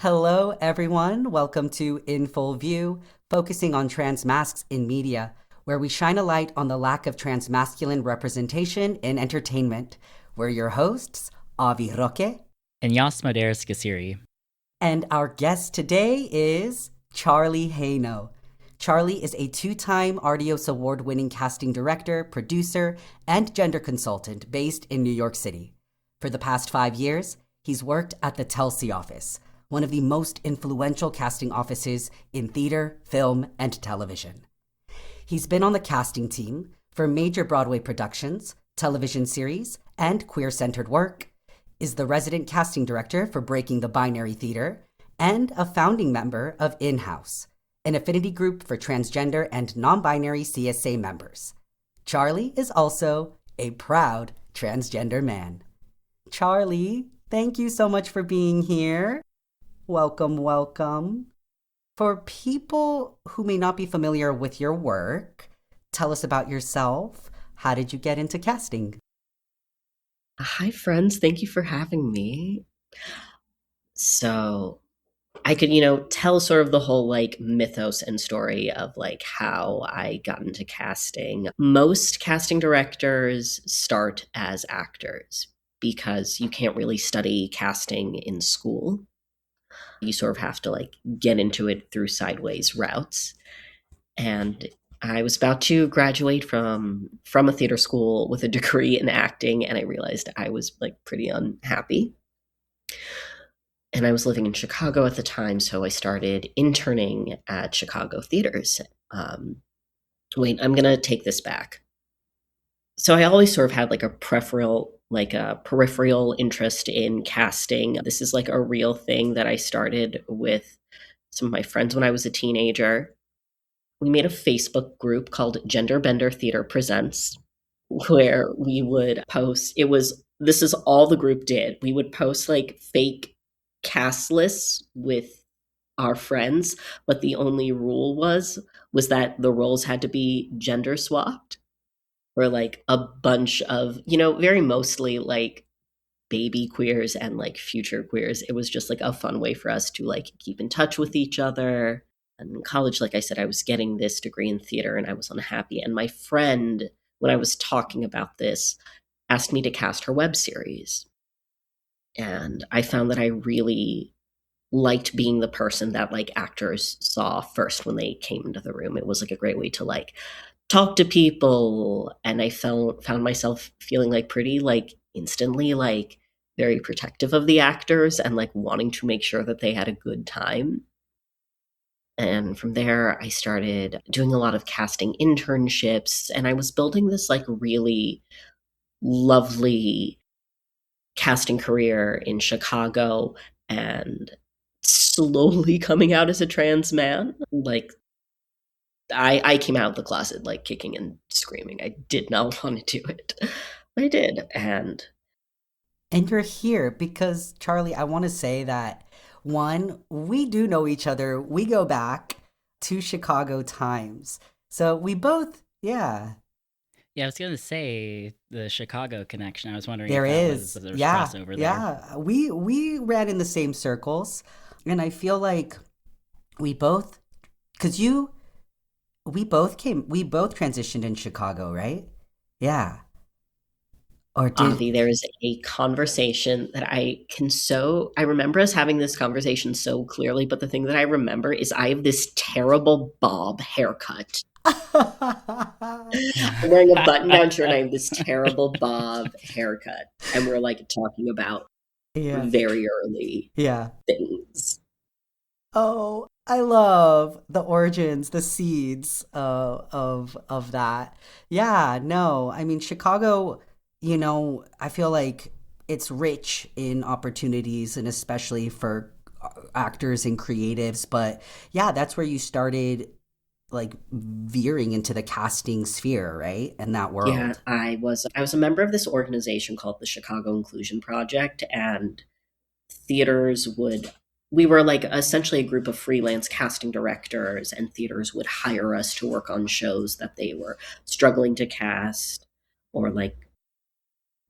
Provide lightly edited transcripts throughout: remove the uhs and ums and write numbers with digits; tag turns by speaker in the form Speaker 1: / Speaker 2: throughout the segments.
Speaker 1: Hello, everyone. Welcome to In Full View, focusing on trans masks in media, where we shine a light on the lack of transmasculine representation in entertainment. We're your hosts, Avi Roque.
Speaker 2: And Yasmaderis Gasiri.
Speaker 1: And our guest today is Charlie Hano. Charlie is a two-time Artios Award-winning casting director, producer, and gender consultant based in New York City. For the past 5 years, he's worked at the Telsey office, one of the most influential casting offices in theater, film, and television. He's been on the casting team for major Broadway productions, television series, and queer-centered work, is the resident casting director for Breaking the Binary Theater, and a founding member of In-House, an affinity group for transgender and non-binary CSA members. Charlie is also a proud transgender man. Charlie, thank you so much for being here. Welcome, welcome. For people who may not be familiar with your work, tell us about yourself. How did you get into casting?
Speaker 3: Hi, friends. Thank you for having me. So I could, tell sort of the whole mythos and story of how I got into casting. Most casting directors start as actors because you can't really study casting in school. You sort of have to get into it through sideways routes. And I was about to graduate from a theater school with a degree in acting, and I realized I was pretty unhappy. And I was living in Chicago at the time, so I started interning at Chicago theaters. Wait, I'm gonna take this back. So I always sort of had a peripheral interest in casting. This is a real thing that I started with some of my friends when I was a teenager. We made a Facebook group called Gender Bender Theater Presents, where we would post, this is all the group did. We would post fake cast lists with our friends, but the only rule was that the roles had to be gender swapped, or a bunch of, very mostly baby queers and future queers. It was just a fun way for us to keep in touch with each other. And in college, like I said, I was getting this degree in theater and I was unhappy. And my friend, when I was talking about this, asked me to cast her web series. And I found that I really liked being the person that actors saw first when they came into the room. It was a great way to talk to people. And I found myself feeling pretty instantly very protective of the actors and wanting to make sure that they had a good time. And from there, I started doing a lot of casting internships, and I was building this really lovely casting career in Chicago and slowly coming out as a trans man. I came out of the closet kicking and screaming. I did not want to do it. But I did. And
Speaker 1: you're here because, Charlie, I want to say that one, we do know each other. We go back to Chicago times. So we both, yeah.
Speaker 2: Yeah, I was going to say the Chicago connection. I was wondering
Speaker 1: There
Speaker 2: if
Speaker 1: is.
Speaker 2: there was
Speaker 1: Yeah.
Speaker 2: crossover there.
Speaker 1: Yeah. We ran in the same circles. And I feel like we both, because we both transitioned in Chicago, right? Yeah. Or did
Speaker 3: Avi, there is a conversation that I remember us having this conversation so clearly, but the thing that I remember is I have this terrible bob haircut. I'm wearing a button-down shirt and I have this terrible bob haircut. And we're talking about very early things.
Speaker 1: Oh, I love the origins, the seeds of that. Yeah, no, I mean Chicago, I feel like it's rich in opportunities and especially for actors and creatives. But yeah, that's where you started veering into the casting sphere, right? In that world.
Speaker 3: Yeah, I was a member of this organization called the Chicago Inclusion Project, and theaters we were essentially a group of freelance casting directors, and theaters would hire us to work on shows that they were struggling to cast, or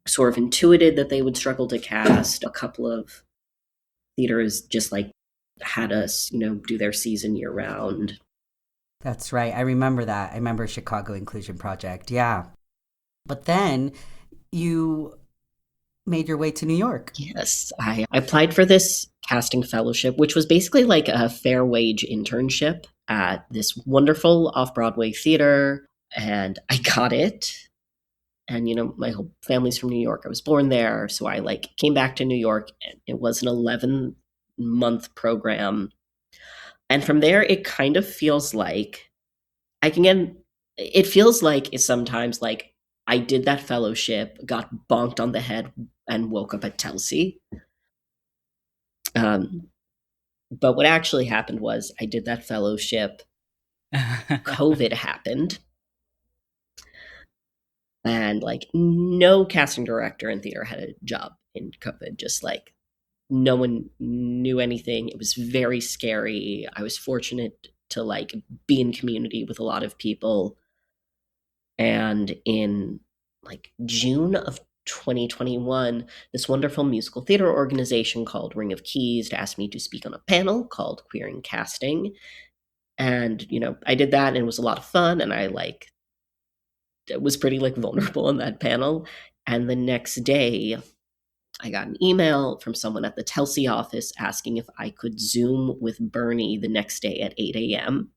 Speaker 3: sort of intuited that they would struggle to cast. A couple of theaters just had us, do their season year round.
Speaker 1: That's right. I remember that. I remember Chicago Inclusion Project. Yeah. But then you made your way to New York.
Speaker 3: Yes, I applied for this casting fellowship, which was basically like a fair wage internship at this wonderful off-Broadway theater, and I got it. And my whole family's from New York. I was born there, so I came back to New York, and it was an 11-month program. And from there it kind of feels like I can get it feels like it's sometimes like I did that fellowship, got bonked on the head, and woke up at Telsey. Um, but what actually happened was I did that fellowship. COVID happened, and no casting director in theater had a job in COVID. Just no one knew anything. It was very scary. I was fortunate to be in community with a lot of people. And in June of 2021, this wonderful musical theater organization called Ring of Keys asked me to speak on a panel called Queering Casting. And, I did that, and it was a lot of fun, and I was pretty vulnerable in that panel. And the next day, I got an email from someone at the Telsey office asking if I could Zoom with Bernie the next day at 8 a.m.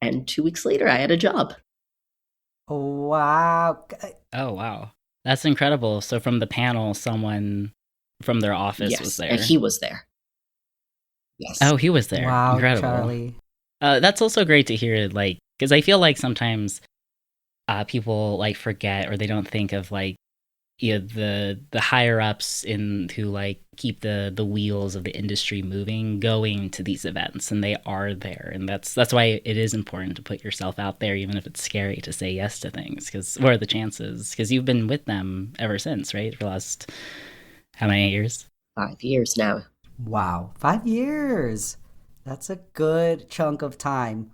Speaker 3: And 2 weeks later, I had a job.
Speaker 1: Wow.
Speaker 2: Oh, wow. That's incredible. So from the panel, someone from their office was there.
Speaker 3: And he was there. Yes.
Speaker 2: Oh, he was there.
Speaker 1: Wow,
Speaker 2: Incredible.
Speaker 1: Charlie.
Speaker 2: That's also great to hear, because I feel like sometimes people forget, or they don't think of the higher ups who keep the wheels of the industry moving, going to these events, and they are there, and that's why it is important to put yourself out there, even if it's scary to say yes to things. Because what are the chances? Because you've been with them ever since, right? For the last how many years?
Speaker 3: 5 years now.
Speaker 1: Wow, 5 years. That's a good chunk of time.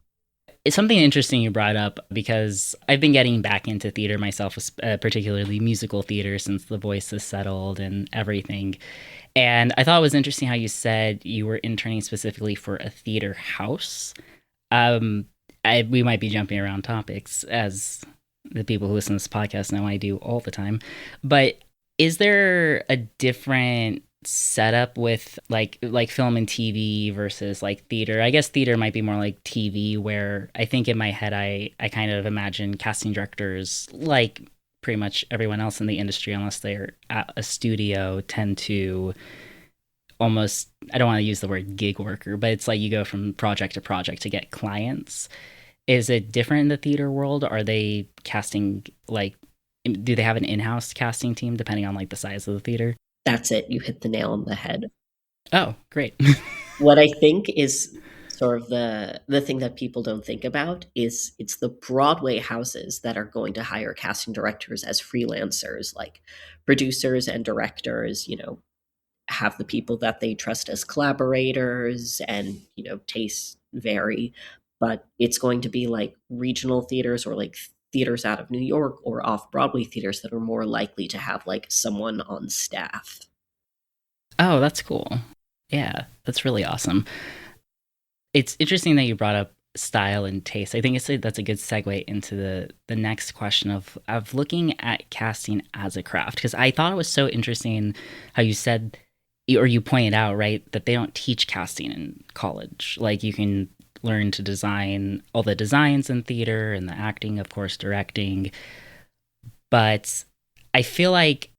Speaker 2: It's something interesting you brought up, because I've been getting back into theater myself, particularly musical theater, since The Voice has settled and everything. And I thought it was interesting how you said you were interning specifically for a theater house. We might be jumping around topics, as the people who listen to this podcast know I do all the time. But is there a different setup with like film and TV versus theater? I guess theater might be more like TV, where I think in my head I kind of imagine casting directors, like pretty much everyone else in the industry, unless they're at a studio, tend to almost, I don't want to use the word gig worker, but it's you go from project to project to get clients. Is it different in the theater world? Are they casting do they have an in-house casting team depending on the size of the theater?
Speaker 3: That's it. You hit the nail on the head.
Speaker 2: Oh, great.
Speaker 3: What I think is sort of the thing that people don't think about is it's the Broadway houses that are going to hire casting directors as freelancers, like producers and directors, have the people that they trust as collaborators, and, tastes vary. But it's going to be regional theaters, or theaters out of New York, or off-Broadway theaters that are more likely to have someone on staff.
Speaker 2: Oh, that's cool. Yeah, that's really awesome. It's interesting that you brought up style and taste. I think that's a good segue into the next question of looking at casting as a craft, because I thought it was so interesting how you said, or you pointed out, right, that they don't teach casting in college. You can learn to design all the designs in theater, and the acting, of course, directing. But I feel like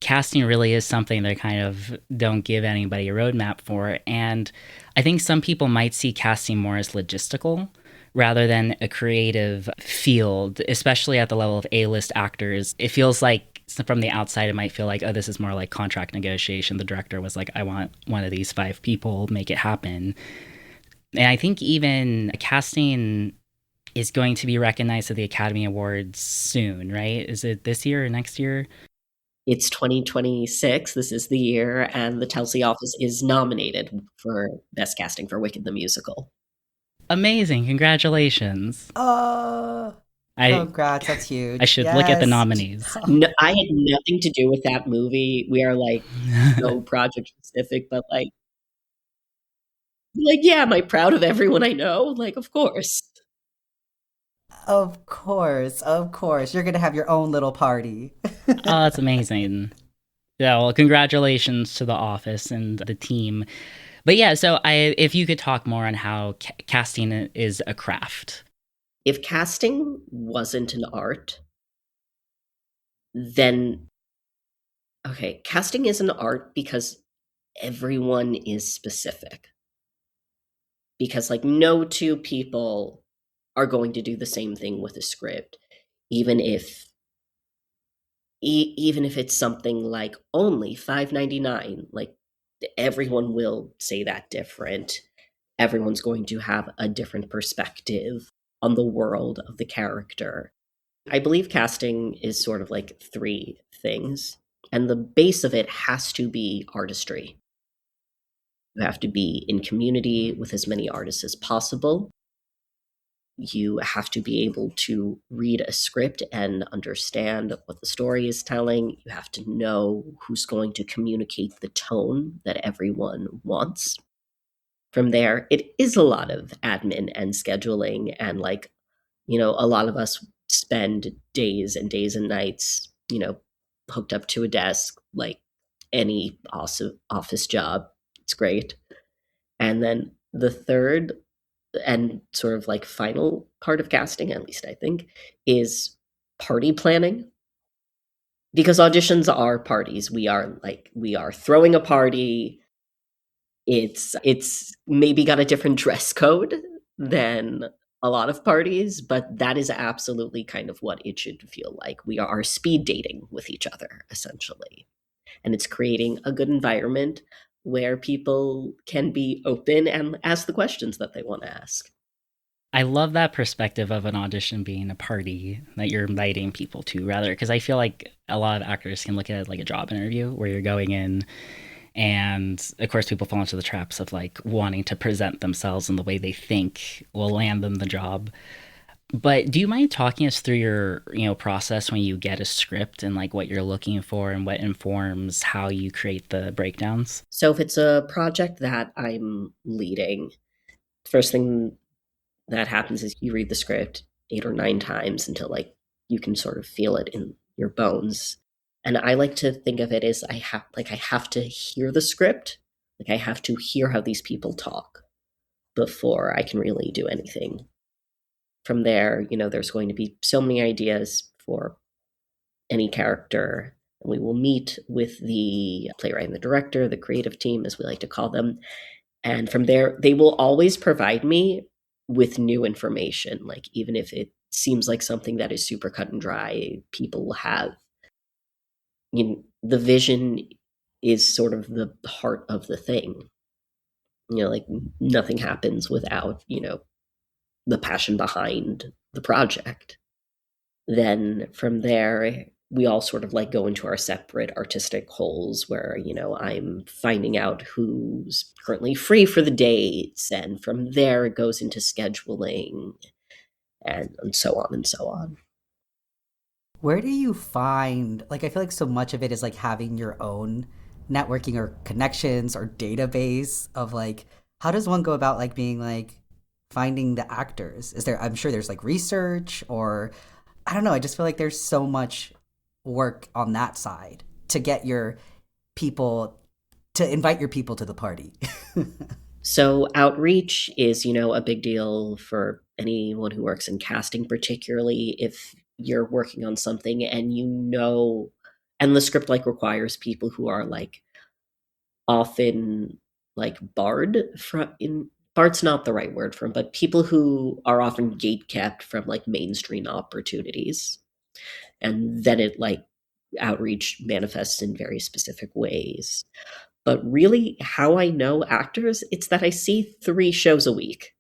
Speaker 2: casting really is something they kind of don't give anybody a roadmap for. And I think some people might see casting more as logistical rather than a creative field, especially at the level of A-list actors. It feels like from the outside, it might feel like, oh, this is more like contract negotiation. The director was like, I want one of these 5 people, make it happen. And I think even casting is going to be recognized at the Academy Awards soon, right? Is it this year or next year?
Speaker 3: It's 2026. This is the year, and the Telsey office is nominated for Best Casting for Wicked the Musical.
Speaker 2: Amazing. Congratulations.
Speaker 1: Congrats, that's huge.
Speaker 2: I should look at the nominees.
Speaker 3: No, I had nothing to do with that movie. We are so project specific, but Like, yeah, am I proud of everyone I know? Like, of course.
Speaker 1: Of course, of course. You're gonna have your own little party.
Speaker 2: Oh, that's amazing. Yeah, well, congratulations to the office and the team. But yeah, so if you could talk more on how casting is a craft.
Speaker 3: If casting wasn't an art, then okay, casting is an art because everyone is specific. Because like no two people are going to do the same thing with a script, even if even if it's something like only 5.99, like everyone will say that different. Everyone's going to have a different perspective on the world of the character. I believe casting is sort of like three things, and the base of it has to be artistry. You have to be in community with as many artists as possible. You have to be able to read a script and understand what the story is telling. You have to know who's going to communicate the tone that everyone wants. From there, it is a lot of admin and scheduling, and like, a lot of us spend days and days and nights, hooked up to a desk, like any office job. It's great. And then the third and sort of like final part of casting, at least I think, is party planning. Because auditions are parties. We are throwing a party. It's maybe got a different dress code than a lot of parties, but that is absolutely kind of what it should feel like. We are speed dating with each other, essentially. And it's creating a good environment where people can be open and ask the questions that they want to ask.
Speaker 2: I love that perspective of an audition being a party that you're inviting people to, rather, because I feel like a lot of actors can look at it like a job interview where you're going in, and of course people fall into the traps of like wanting to present themselves in the way they think will land them the job. But do you mind talking us through your, process when you get a script and like what you're looking for and what informs how you create the breakdowns?
Speaker 3: So if it's a project that I'm leading, first thing that happens is you read the script 8 or 9 times until like you can sort of feel it in your bones. And I like to think of it as I have to hear the script, like I have to hear how these people talk before I can really do anything. From there, there's going to be so many ideas for any character. And we will meet with the playwright and the director, the creative team, as we like to call them. And from there, they will always provide me with new information. Like, even if it seems like something that is super cut and dry, people will have, the vision is sort of the heart of the thing. Like nothing happens without, the passion behind the project. Then from there, we all sort of like go into our separate artistic holes where, I'm finding out who's currently free for the dates. And from there, it goes into scheduling and so on and so on.
Speaker 1: Where do you find, like, I feel like so much of it is like having your own networking or connections or database of like, how does one go about like being like finding the actors? Is there, I'm sure there's like research or I don't know. I just feel like there's so much work on that side to get your people, to invite your people to the party.
Speaker 3: So outreach is, a big deal for anyone who works in casting, particularly if you're working on something and and the script like requires people who are like often like bard's not the right word for them, but people who are often gate kept from like mainstream opportunities. And then it like outreach manifests in very specific ways. But really, how I know actors, it's that I see 3 shows a week.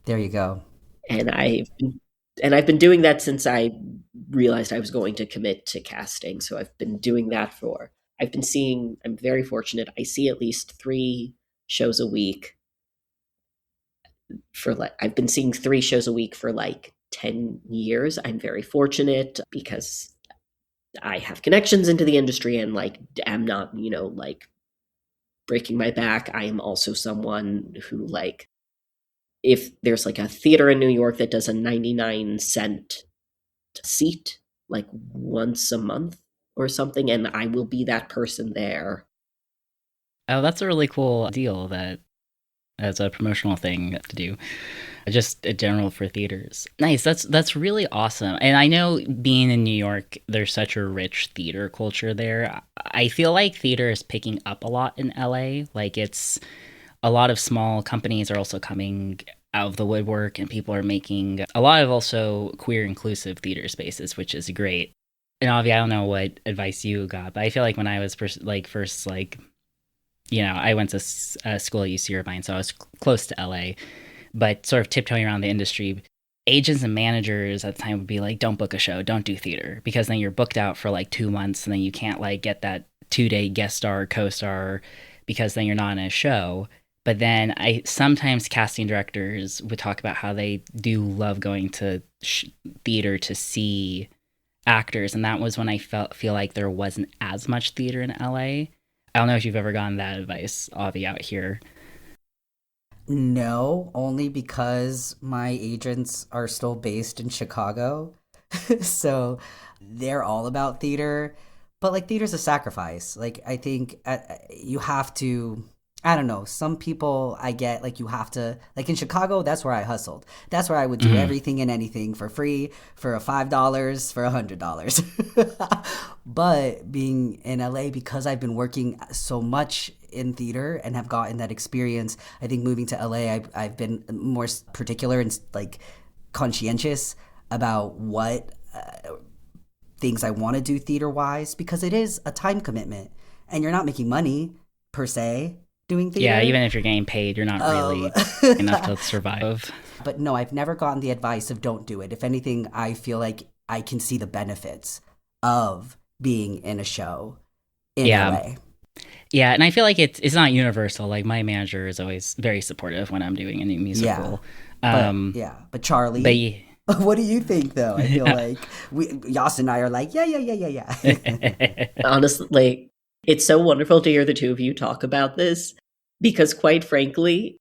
Speaker 1: There you go.
Speaker 3: And I've been doing that since I realized I was going to commit to casting. So I've been doing that I'm very fortunate. I see at least 3 shows a week I've been seeing 3 shows a week for like 10 years. I'm very fortunate because I have connections into the industry and like am not, like breaking my back, I am also someone who, like, if there's like a theater in New York that does a 99-cent seat, like once a month or something, and I will be that person there.
Speaker 2: Oh, that's a really cool deal that as a promotional thing to do. Just a general for theaters. Nice. That's really awesome. And I know being in New York, there's such a rich theater culture there. I feel like theater is picking up a lot in LA. Like it's a lot of small companies are also coming out of the woodwork and people are making a lot of also queer inclusive theater spaces, which is great. And obviously, I don't know what advice you got, but I feel like when I was first I went to school at UC Irvine, so I was close to LA, but sort of tiptoeing around the industry. Agents and managers at the time would be like, don't book a show, don't do theater, because then you're booked out for like 2 months and then you can't like get that 2-day guest star or co-star because then you're not in a show. But then sometimes casting directors would talk about how they do love going to theater to see actors. And that was when I feel like there wasn't as much theater in LA. I don't know if you've ever gotten that advice, Avi, out here.
Speaker 1: No, only because my agents are still based in Chicago. So they're all about theater. But like theater's a sacrifice. Like I think you have to, I don't know, some people I get like you have to, like in Chicago, that's where I hustled. That's where I would do everything and anything for free, for a $5, for $100. But being in LA, because I've been working so much in theater and have gotten that experience, I think moving to LA, I've been more particular and like conscientious about what things I want to do theater wise, because it is a time commitment and you're not making money per se doing theater.
Speaker 2: Yeah, even if you're getting paid, you're not really enough to survive.
Speaker 1: But no, I've never gotten the advice of don't do it. If anything, I feel like I can see the benefits of being in a show in LA.
Speaker 2: Yeah, and I feel like it's not universal. Like my manager is always very supportive when I'm doing a new musical.
Speaker 1: But Charlie, what do you think though? I feel like Yas and I are like, yeah.
Speaker 3: Honestly, it's so wonderful to hear the two of you talk about this because quite frankly,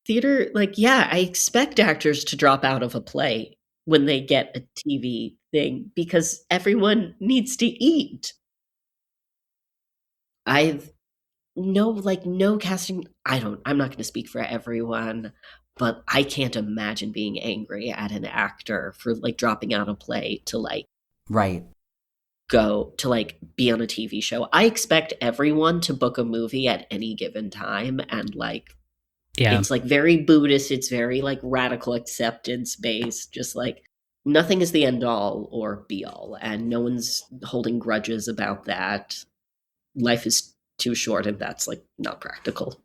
Speaker 3: theater, like, yeah, I expect actors to drop out of a play when they get a TV thing because everyone needs to eat. No casting. I'm not going to speak for everyone, but I can't imagine being angry at an actor for like dropping out a play to like go to like be on a TV show. I expect everyone to book a movie at any given time and like it's like very Buddhist, it's very like radical acceptance based, just like nothing is the end all or be all and no one's holding grudges about that. Life is too short and that's like not practical.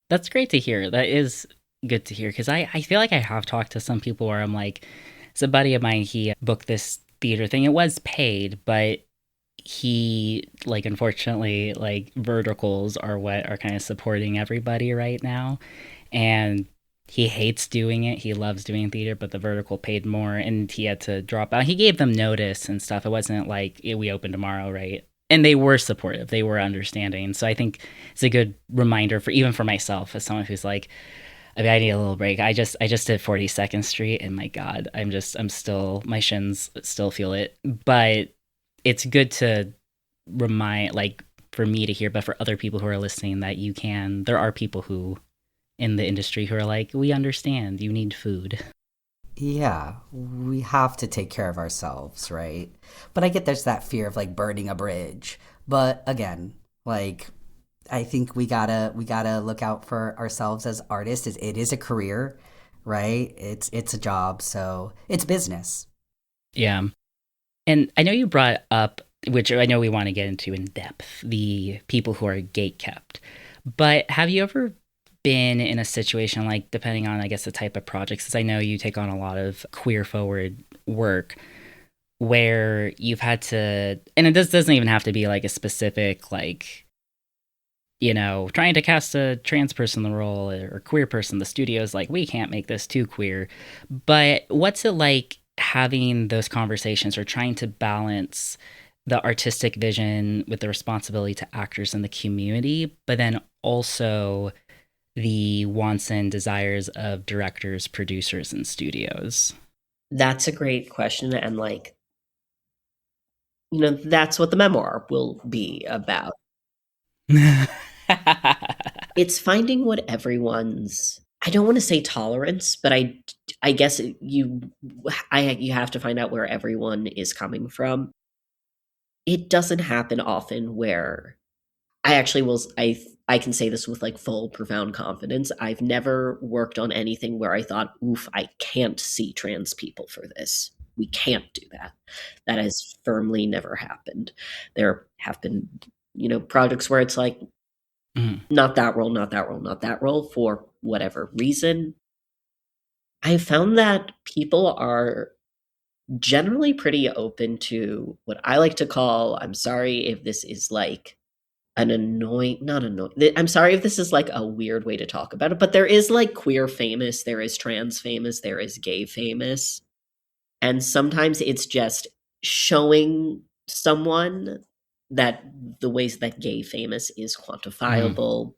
Speaker 2: That's great to hear. That is good to hear because I feel like I have talked to some people where I'm like, it's a buddy of mine, he booked this theater thing. It was paid, but he like unfortunately like verticals are what are kind of supporting everybody right now. And he hates doing it. He loves doing theater, but the vertical paid more and he had to drop out. He gave them notice and stuff. It wasn't like we open tomorrow, right? And they were supportive. They were understanding. So I think it's a good reminder for even for myself as someone who's like, I mean, I need a little break. I just did 42nd Street and my God, I'm still, my shins still feel it. But it's good to remind, like for me to hear, but for other people who are listening that there are people who in the industry who are like, we understand, you need food.
Speaker 1: Yeah, we have to take care of ourselves, right? But I get there's that fear of like burning a bridge. But again, like I think we gotta look out for ourselves as artists. It is a career, right? It's a job, so it's business.
Speaker 2: Yeah. And I know you brought up, which I know we want to get into in depth, the people who are gatekept. But have you ever been in a situation, like depending on, I guess, the type of projects, because I know you take on a lot of queer forward work, where you've had to, and it doesn't even have to be like a specific, like, you know, trying to cast a trans person in the role or queer person, the studio's like, we can't make this too queer. But what's it like having those conversations or trying to balance the artistic vision with the responsibility to actors in the community, but then also the wants and desires of directors, producers, and studios?
Speaker 3: That's a great question. And like, that's what the memoir will be about. It's finding what everyone's, I don't want to say tolerance, but I guess you have to find out where everyone is coming from. It doesn't happen often where I actually will I can say this with like full profound confidence. I've never worked on anything where I thought, "Oof, I can't see trans people for this. We can't do that." That has firmly never happened. There have been, projects where it's like,
Speaker 2: Mhm.
Speaker 3: not that role, not that role, not that role for whatever reason. I found that people are generally pretty open to what I like to call, I'm sorry if this is like an annoying, not annoying, I'm sorry if this is like a weird way to talk about it, but there is like queer famous, there is trans famous, there is gay famous. And sometimes it's just showing someone that the ways that gay famous is
Speaker 2: Mhm.
Speaker 3: quantifiable.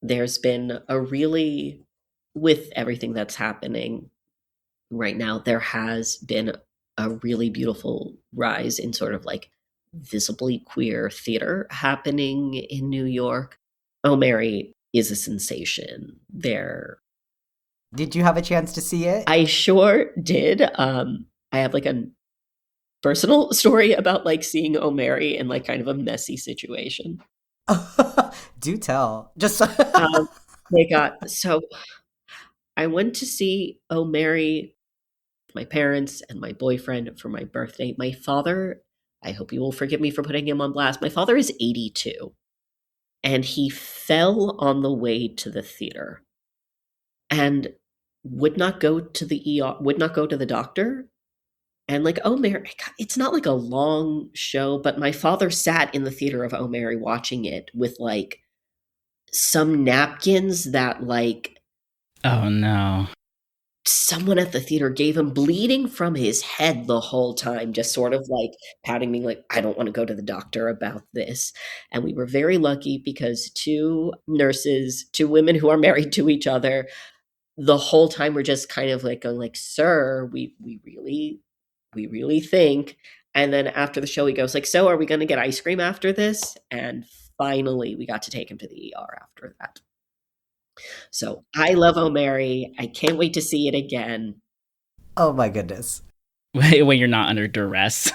Speaker 3: There's been a really, with everything that's happening right now, there has been a really beautiful rise in sort of like visibly queer theater happening in New York. Oh, Mary is a sensation there.
Speaker 1: Did you have a chance to see it?
Speaker 3: I sure did. I have like a personal story about like seeing O'Mary in like kind of a messy situation.
Speaker 1: Do tell. Just
Speaker 3: Um, they got so I went to see O'Mary, my parents and my boyfriend for my birthday. My father, I hope you will forgive me for putting him on blast. My father is 82 and he fell on the way to the theater and would not go to the ER, would not go to the doctor. And like, oh, Mary, it's not like a long show, but my father sat in the theater of Oh Mary watching it with like some napkins that like
Speaker 2: Oh no.
Speaker 3: someone at the theater gave him, bleeding from his head the whole time, just sort of like patting me like, I don't want to go to the doctor about this. And we were very lucky because two nurses, two women who are married to each other, the whole time were just kind of like going like, sir, we really think. And then after the show, he goes like, so are we going to get ice cream after this? And finally, we got to take him to the ER after that. So I love O'Mary. I can't wait to see it again.
Speaker 1: oh my goodness.
Speaker 2: When you're not under duress.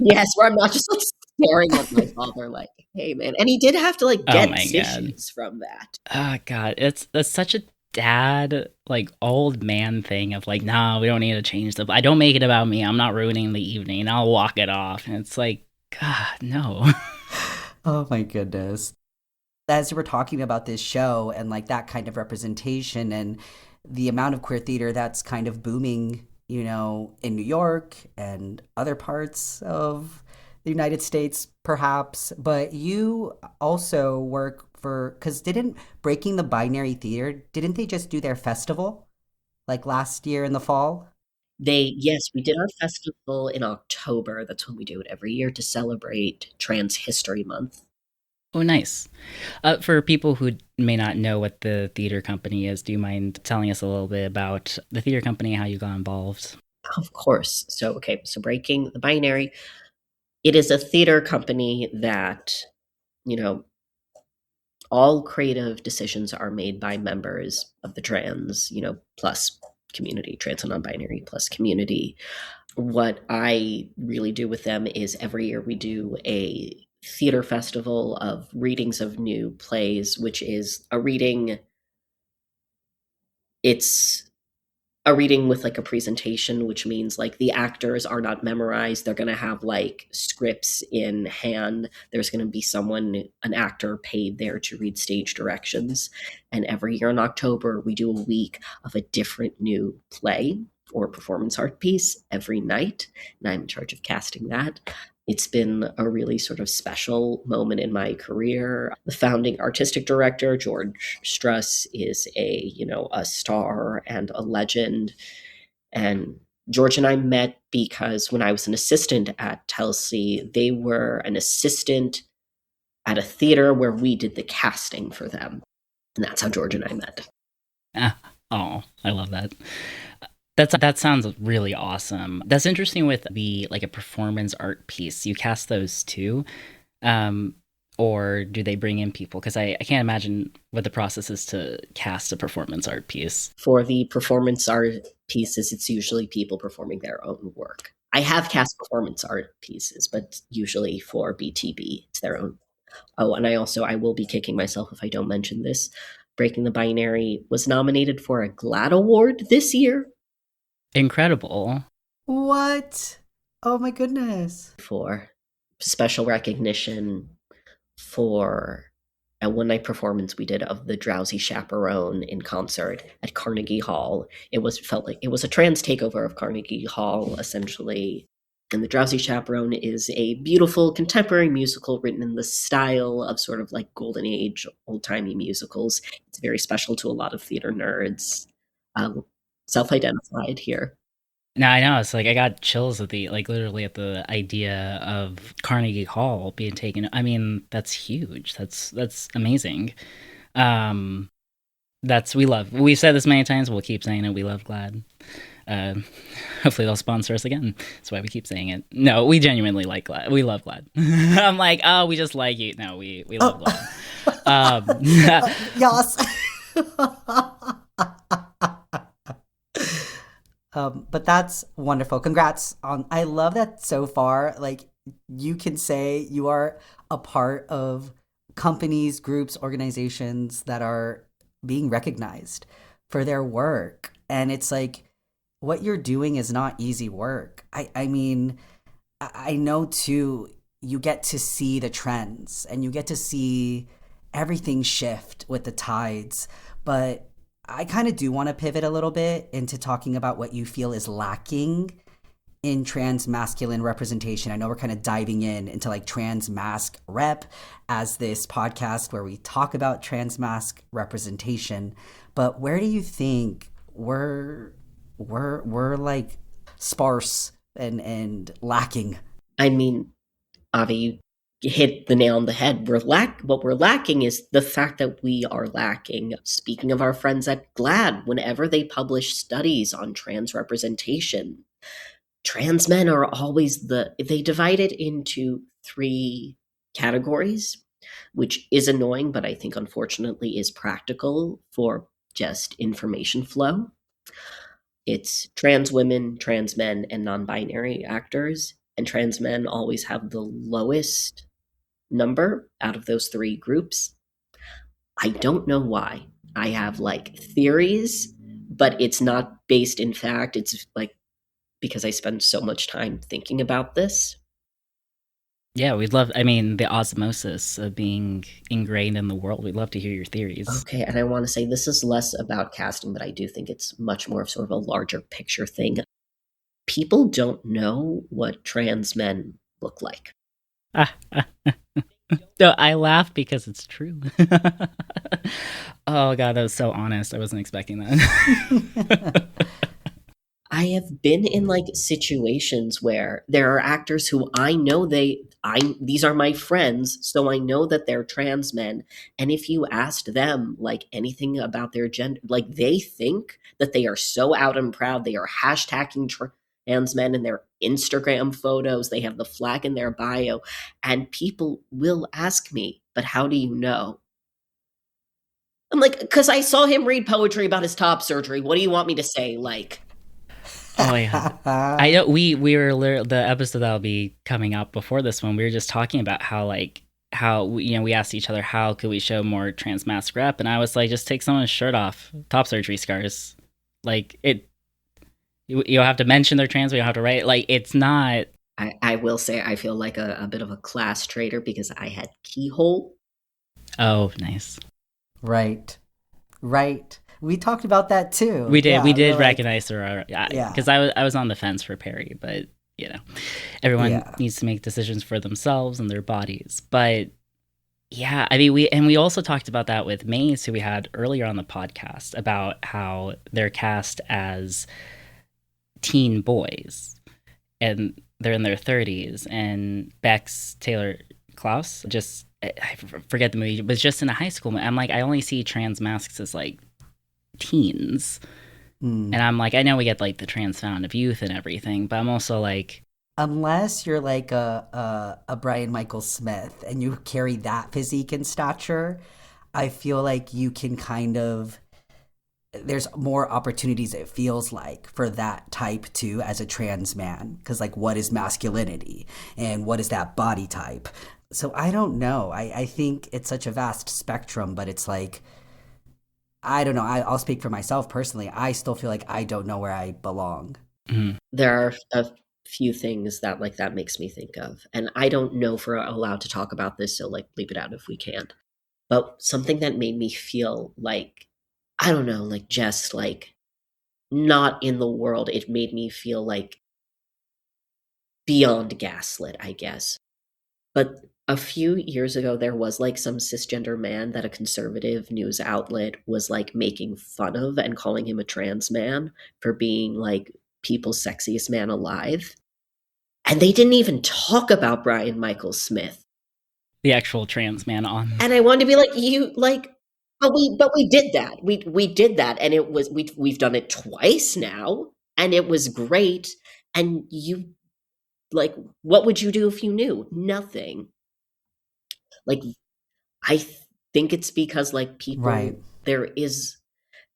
Speaker 3: Yes, where I'm not just like staring at my father like, hey man. And he did have to like
Speaker 2: Oh
Speaker 3: get
Speaker 2: my god.
Speaker 3: tissues from that.
Speaker 2: Oh god, that's such a dad, like, old man thing of like, nah, we don't need to change the, I don't make it about me, I'm not ruining the evening, I'll walk it off. And it's like, god, no.
Speaker 1: Oh my goodness. As you were talking about this show and like that kind of representation and the amount of queer theater that's kind of booming, in New York and other parts of the United States, perhaps. But you also work for, because didn't Breaking the Binary Theater, didn't they just do their festival like last year in the fall?
Speaker 3: Yes, we did our festival in October. That's when we do it every year to celebrate Trans History Month.
Speaker 2: Oh, nice. For people who may not know what the theater company is, do you mind telling us a little bit about the theater company, how you got involved?
Speaker 3: Of course. So, okay, so Breaking the Binary, it is a theater company that, you know, all creative decisions are made by members of the trans, plus community, trans and non-binary plus community. What I really do with them is every year we do a theater festival of readings of new plays, which is a reading. It's a reading with like a presentation, which means like the actors are not memorized. They're going to have like scripts in hand. There's going to be someone, an actor paid there to read stage directions. And every year in October, we do a week of a different new play or performance art piece every night. And I'm in charge of casting that. It's been a really sort of special moment in my career. The founding artistic director, George Struss, is a star and a legend. And George and I met because when I was an assistant at Telsey, they were an assistant at a theater where we did the casting for them. And that's how George and I met.
Speaker 2: Oh, I love that. That sounds really awesome. That's interesting with the like a performance art piece. You cast those too, or do they bring in people? Because I can't imagine what the process is to cast a performance art piece.
Speaker 3: For the performance art pieces, it's usually people performing their own work. I have cast performance art pieces, but usually for BTB, it's their own. Oh, and I will be kicking myself if I don't mention this. Breaking the Binary was nominated for a GLAAD Award this year.
Speaker 2: Incredible.
Speaker 1: What? Oh my goodness.
Speaker 3: For special recognition for a one-night performance we did of The Drowsy Chaperone in concert at Carnegie Hall. Felt like it was a trans takeover of Carnegie Hall, essentially. And The Drowsy Chaperone is a beautiful contemporary musical written in the style of sort of like golden age, old-timey musicals. It's very special to a lot of theater nerds. Self-identified here.
Speaker 2: No, I know. It's like I got chills at literally at the idea of Carnegie Hall being taken. I mean, that's huge. That's amazing. We've said this many times. We'll keep saying it. We love GLAAD. Hopefully they'll sponsor us again. That's why we keep saying it. No, we genuinely like GLAAD. We love GLAAD. I'm like, oh, we just like you. No, we love GLAAD.
Speaker 1: Yes. But that's wonderful. Congrats on, I love that so far. Like, you can say you are a part of companies, groups, organizations that are being recognized for their work. And it's like, what you're doing is not easy work. I mean, I know too, you get to see the trends and you get to see everything shift with the tides. But I kind of do want to pivot a little bit into talking about what you feel is lacking in trans masculine representation. I know we're kind of diving into like trans masc rep as this podcast where we talk about trans masc representation, but where do you think we're like sparse and lacking?
Speaker 3: I mean, Avi, you hit the nail on the head. What we're lacking is the fact that we are lacking. Speaking of our friends at GLAAD, whenever they publish studies on trans representation, trans men are always they divide it into 3 categories, which is annoying, but I think unfortunately is practical for just information flow. It's trans women, trans men, and non-binary actors. And trans men always have the lowest number out of those 3 groups. I don't know why. I have like theories, but it's not based in fact. It's like because I spend so much time thinking about this.
Speaker 2: Yeah, the osmosis of being ingrained in the world. We'd love to hear your theories.
Speaker 3: Okay, and I want to say this is less about casting, but I do think it's much more of sort of a larger picture thing. People don't know what trans men look like.
Speaker 2: No, I laugh because it's true. Oh god, that was so honest. I wasn't expecting that.
Speaker 3: I have been in like situations where there are actors who I know these are my friends, so I know that they're trans men. And if you asked them like anything about their gender, like they think that they are so out and proud, they are hashtagging trans men in their Instagram photos, they have the flag in their bio, and people will ask me, but how do you know? I'm like, because I saw him read poetry about his top surgery. What do you want me to say? Like,
Speaker 2: oh yeah, I know. We were the episode that'll be coming out before this one. We were just talking about how we asked each other how could we show more trans masc rep, and I was like, just take someone's shirt off, top surgery scars, like it. You don't have to mention they're trans. We don't have to write like it's not.
Speaker 3: I will say I feel like a bit of a class traitor because I had keyhole.
Speaker 2: Oh, nice.
Speaker 1: Right. We talked about that too.
Speaker 2: We did.
Speaker 1: Yeah,
Speaker 2: we did recognize her.
Speaker 1: Yeah.
Speaker 2: Because I was on the fence for Perry, but everyone needs to make decisions for themselves and their bodies. But yeah, I mean, we also talked about that with Maze, who we had earlier on the podcast, about how they're cast as teen boys, and they're in their 30s. And Bex Taylor Klaus, just I forget the movie, was just in a high school. I'm like, I only see trans masks as like teens. And I'm like, I know we get like the trans fountain of youth and everything, but I'm also like,
Speaker 1: unless you're like a Brian Michael Smith and you carry that physique and stature, I feel like you can kind of, there's more opportunities, it feels like, for that type too as a trans man, because like what is masculinity and what is that body type? So I don't know. I think it's such a vast spectrum, but it's like, I don't know. I'll speak for myself personally. I still feel like I don't know where I belong.
Speaker 3: There are a few things that like that makes me think of, and I don't know if we're allowed to talk about this, so like bleep it out if we can't. But something that made me feel like, I don't know, like just like not in the world. It made me feel like beyond gaslit, I guess. But a few years ago, there was like some cisgender man that a conservative news outlet was like making fun of and calling him a trans man for being like people's sexiest man alive. And they didn't even talk about Brian Michael Smith.
Speaker 2: the actual trans man on.
Speaker 3: And I wanted to be like, you like, but we did that. We did that, and it was we've done it twice now, and it was great. And you like, what would you do if you knew? Nothing. Like, I think it's because like people,
Speaker 1: Right.
Speaker 3: there is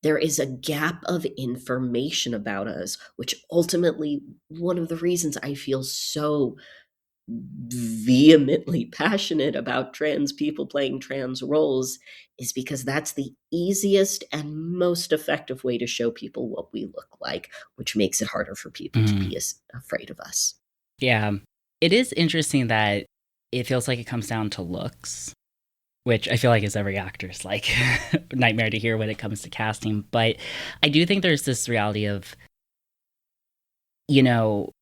Speaker 3: a gap of information about us, which ultimately one of the reasons I feel so vehemently passionate about trans people playing trans roles is because that's the easiest and most effective way to show people what we look like, which makes it harder for people to be afraid of us.
Speaker 2: Yeah. It is interesting that it feels like it comes down to looks, which I feel like is every actor's like nightmare to hear when it comes to casting. But I do think there's this reality of, you know,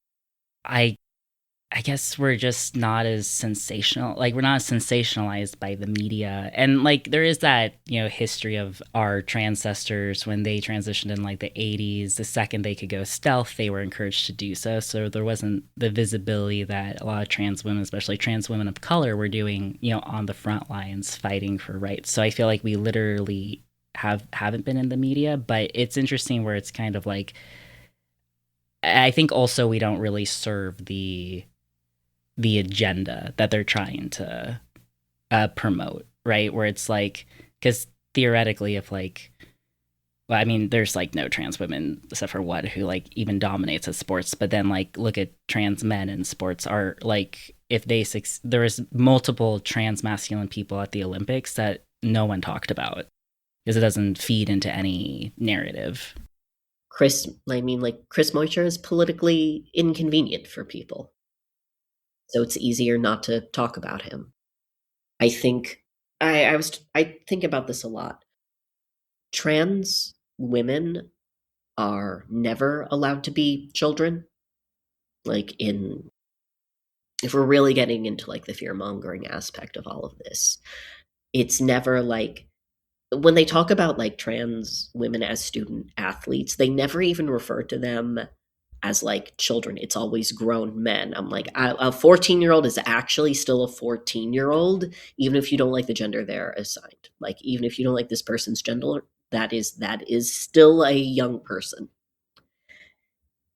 Speaker 2: I guess we're just not as sensational. Like, we're not as sensationalized by the media. And, like, there is that, history of our ancestors when they transitioned in, like, the 80s. The second they could go stealth, they were encouraged to do so. So there wasn't the visibility that a lot of trans women, especially trans women of color, were doing, on the front lines fighting for rights. So I feel like we literally haven't been in the media. But it's interesting where it's kind of like, I think also we don't really serve the agenda that they're trying to promote, right? Where it's like, because theoretically, if like, well, I mean, there's like no trans women except for one who like even dominates at sports, but then like look at trans men in sports are like, if they there was multiple trans masculine people at the Olympics that no one talked about because it doesn't feed into any narrative.
Speaker 3: Chris Moisture is politically inconvenient for people, so it's easier not to talk about him. I think I think about this a lot. Trans women are never allowed to be children. Like, if we're really getting into like the fear-mongering aspect of all of this, it's never like, when they talk about like trans women as student athletes, they never even refer to them as like children. It's always grown men. I'm like, a 14-year-old is actually still a 14-year-old, even if you don't like the gender they're assigned. Like, even if you don't like this person's gender, that is still a young person.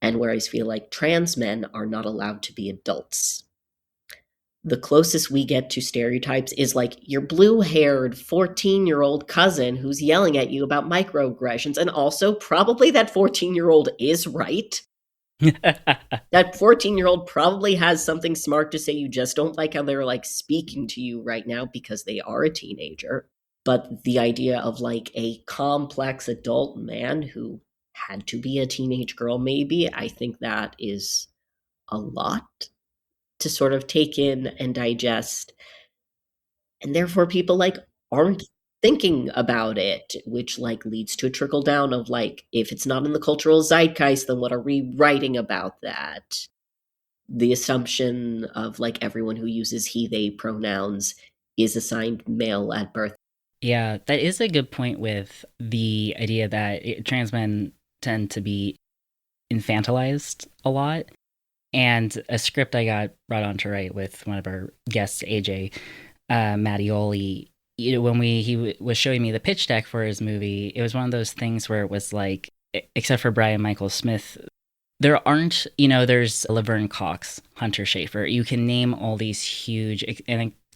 Speaker 3: And whereas I feel like trans men are not allowed to be adults. The closest we get to stereotypes is like your blue-haired 14-year-old cousin who's yelling at you about microaggressions, and also probably that 14-year-old is right. That 14-year-old probably has something smart to say. You just don't like how they're like speaking to you right now because they are a teenager. But the idea of like a complex adult man who had to be a teenage girl, maybe, I think that is a lot to sort of take in and digest. And therefore people like aren't thinking about it, which like leads to a trickle down of like, if it's not in the cultural zeitgeist, then what are we writing about that? The assumption of like everyone who uses he, they pronouns is assigned male at birth.
Speaker 2: Yeah, that is a good point with the idea that trans men tend to be infantilized a lot. And a script I got brought on to write with one of our guests, AJ Mattioli, when was showing me the pitch deck for his movie, it was one of those things where it was like, except for Brian Michael Smith, there aren't, there's Laverne Cox, Hunter Schafer. You can name all these huge,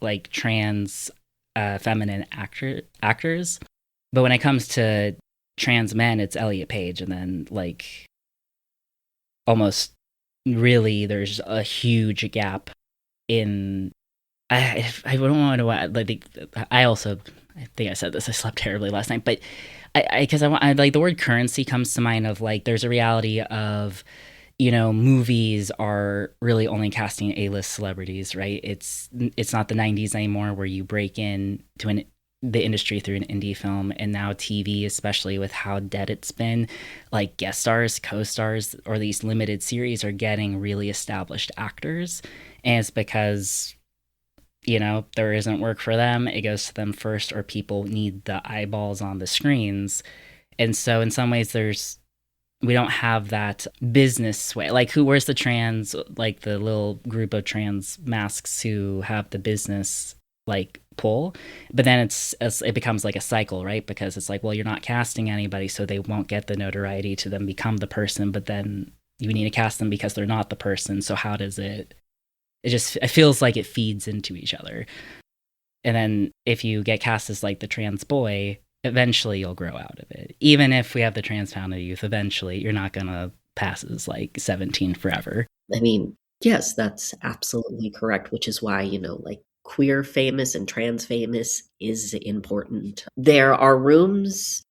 Speaker 2: like trans, feminine actors, but when it comes to trans men, it's Elliot Page, and then like almost really there's a huge gap in. I don't want to. Like, I think I said this. I slept terribly last night, but because I like the word currency comes to mind of like there's a reality of movies are really only casting A-list celebrities, right? It's not the 90s anymore where you break in to the industry through an indie film, and now TV, especially with how dead it's been, like guest stars, co-stars, or these limited series are getting really established actors, and it's because there isn't work for them. It goes to them first, or people need the eyeballs on the screens. And so in some ways we don't have that business sway. Like where's the trans, like the little group of trans masks who have the business like pull, but then it becomes like a cycle, right? Because it's like, well, you're not casting anybody, so they won't get the notoriety to then become the person, but then you need to cast them because they're not the person. So how does it feels like it feeds into each other. And then if you get cast as like the trans boy, eventually you'll grow out of it. Even if we have the trans founded youth, eventually you're not going to pass as like 17 forever.
Speaker 3: I mean, yes, that's absolutely correct, which is why, like queer famous and trans famous is important. There are rooms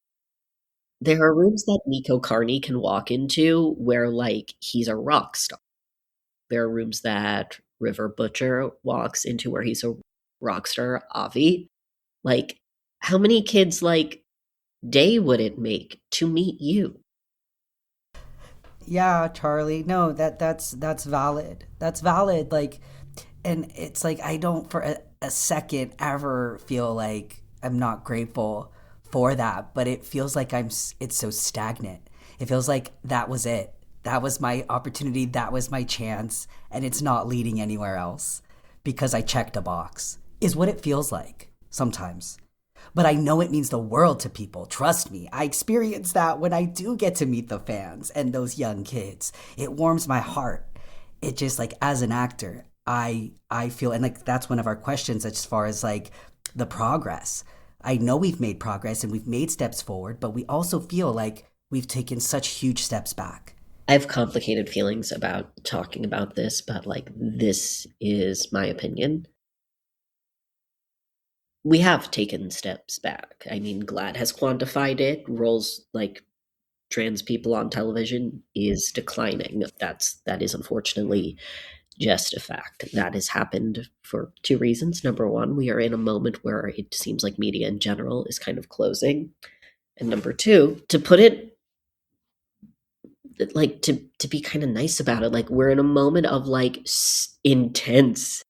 Speaker 3: that Nico Carney can walk into where like he's a rock star. There are rooms that River Butcher walks into where he's a rock star, Avi. Like, how many kids like day would it make to meet you?
Speaker 1: Yeah, Charlie. No, that's valid. That's valid. Like, and it's like I don't for a second ever feel like I'm not grateful for that, but it feels like it's so stagnant. It feels like that was it. That was my opportunity, that was my chance, and it's not leading anywhere else because I checked a box, is what it feels like sometimes. But I know it means the world to people. Trust me, I experience that when I do get to meet the fans and those young kids. It warms my heart. It just like as an actor, I feel, and like that's one of our questions as far as like the progress. I know we've made progress and we've made steps forward, but we also feel like we've taken such huge steps back.
Speaker 3: I have complicated feelings about talking about this, but like this is my opinion. We have taken steps back. I mean, GLAAD has quantified it. Roles like trans people on television is declining. That is unfortunately just a fact. That has happened for two reasons. Number one, we are in a moment where it seems like media in general is kind of closing. And number two, to put it like to be kind of nice about it, like we're in a moment of like intense,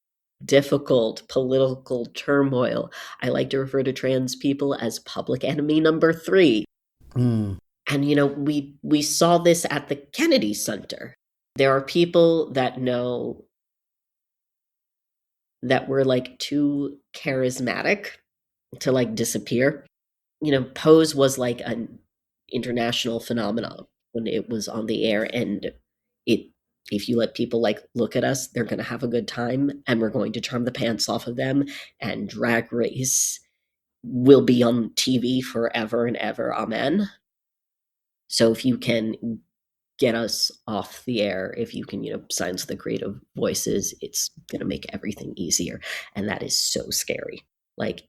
Speaker 3: difficult political turmoil. I like to refer to trans people as public enemy number 3. And we saw this at the Kennedy Center. There are people that know that we're like too charismatic to like disappear. Pose was like an international phenomenon when it was on the air, and if you let people like look at us, they're going to have a good time, and we're going to charm the pants off of them, and Drag Race will be on TV forever and ever. Amen. So if you can get us off the air, if you can, silence the creative voices, it's going to make everything easier. And that is so scary. Like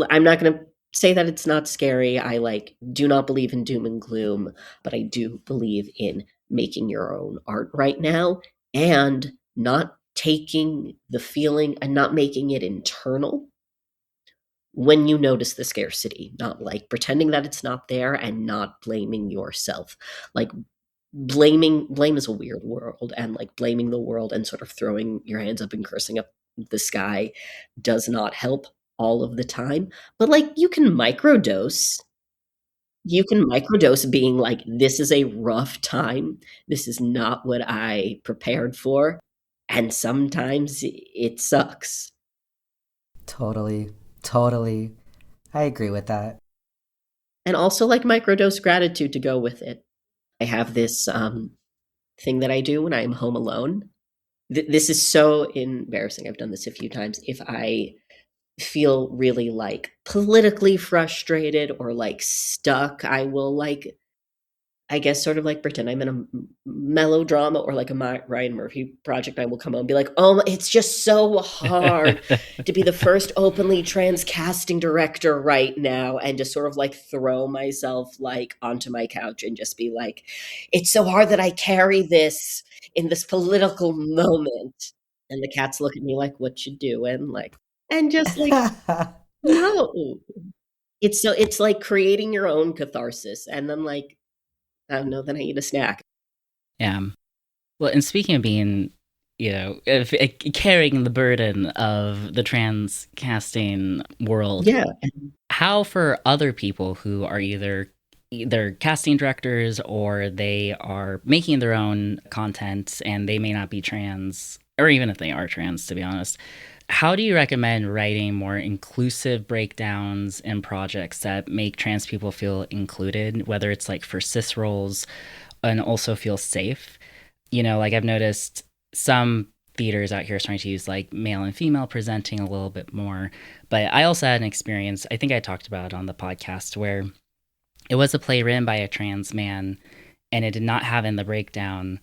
Speaker 3: I'm not going to say that it's not scary. I like do not believe in doom and gloom, but I do believe in making your own art right now and not taking the feeling and not making it internal when you notice the scarcity, not like pretending that it's not there and not blaming yourself. Like blame is a weird world, and like blaming the world and sort of throwing your hands up and cursing up the sky does not help all of the time, but like you can microdose. you can microdose being like, "This is a rough time. This is not what I prepared for." And sometimes it sucks.
Speaker 1: Totally. Totally. I agree with that.
Speaker 3: And also like microdose gratitude to go with it. I have this thing that I do when I'm home alone. This is so embarrassing. I've done this a few times. If I feel really like politically frustrated or like stuck, I will like, I guess, sort of like pretend I'm in a melodrama or like a Ryan Murphy project. I will come on and be like, "Oh, it's just so hard to be the first openly trans casting director right now," and just sort of like throw myself like onto my couch and just be like, "It's so hard that I carry this in this political moment." And the cats look at me like, "What you doing?" Like, and just like, no. It's like creating your own catharsis, and then like, I don't know, then I eat a snack.
Speaker 2: Yeah. Well, and speaking of being, carrying the burden of the trans casting world,
Speaker 3: Yeah.
Speaker 2: how for other people who are either casting directors or they are making their own content and they may not be trans, or even if they are trans, to be honest, how do you recommend writing more inclusive breakdowns and projects that make trans people feel included, whether it's like for cis roles and also feel safe? Like I've noticed some theaters out here starting to use like male and female presenting a little bit more. But I also had an experience, I think I talked about it on the podcast, where it was a play written by a trans man, and it did not have in the breakdown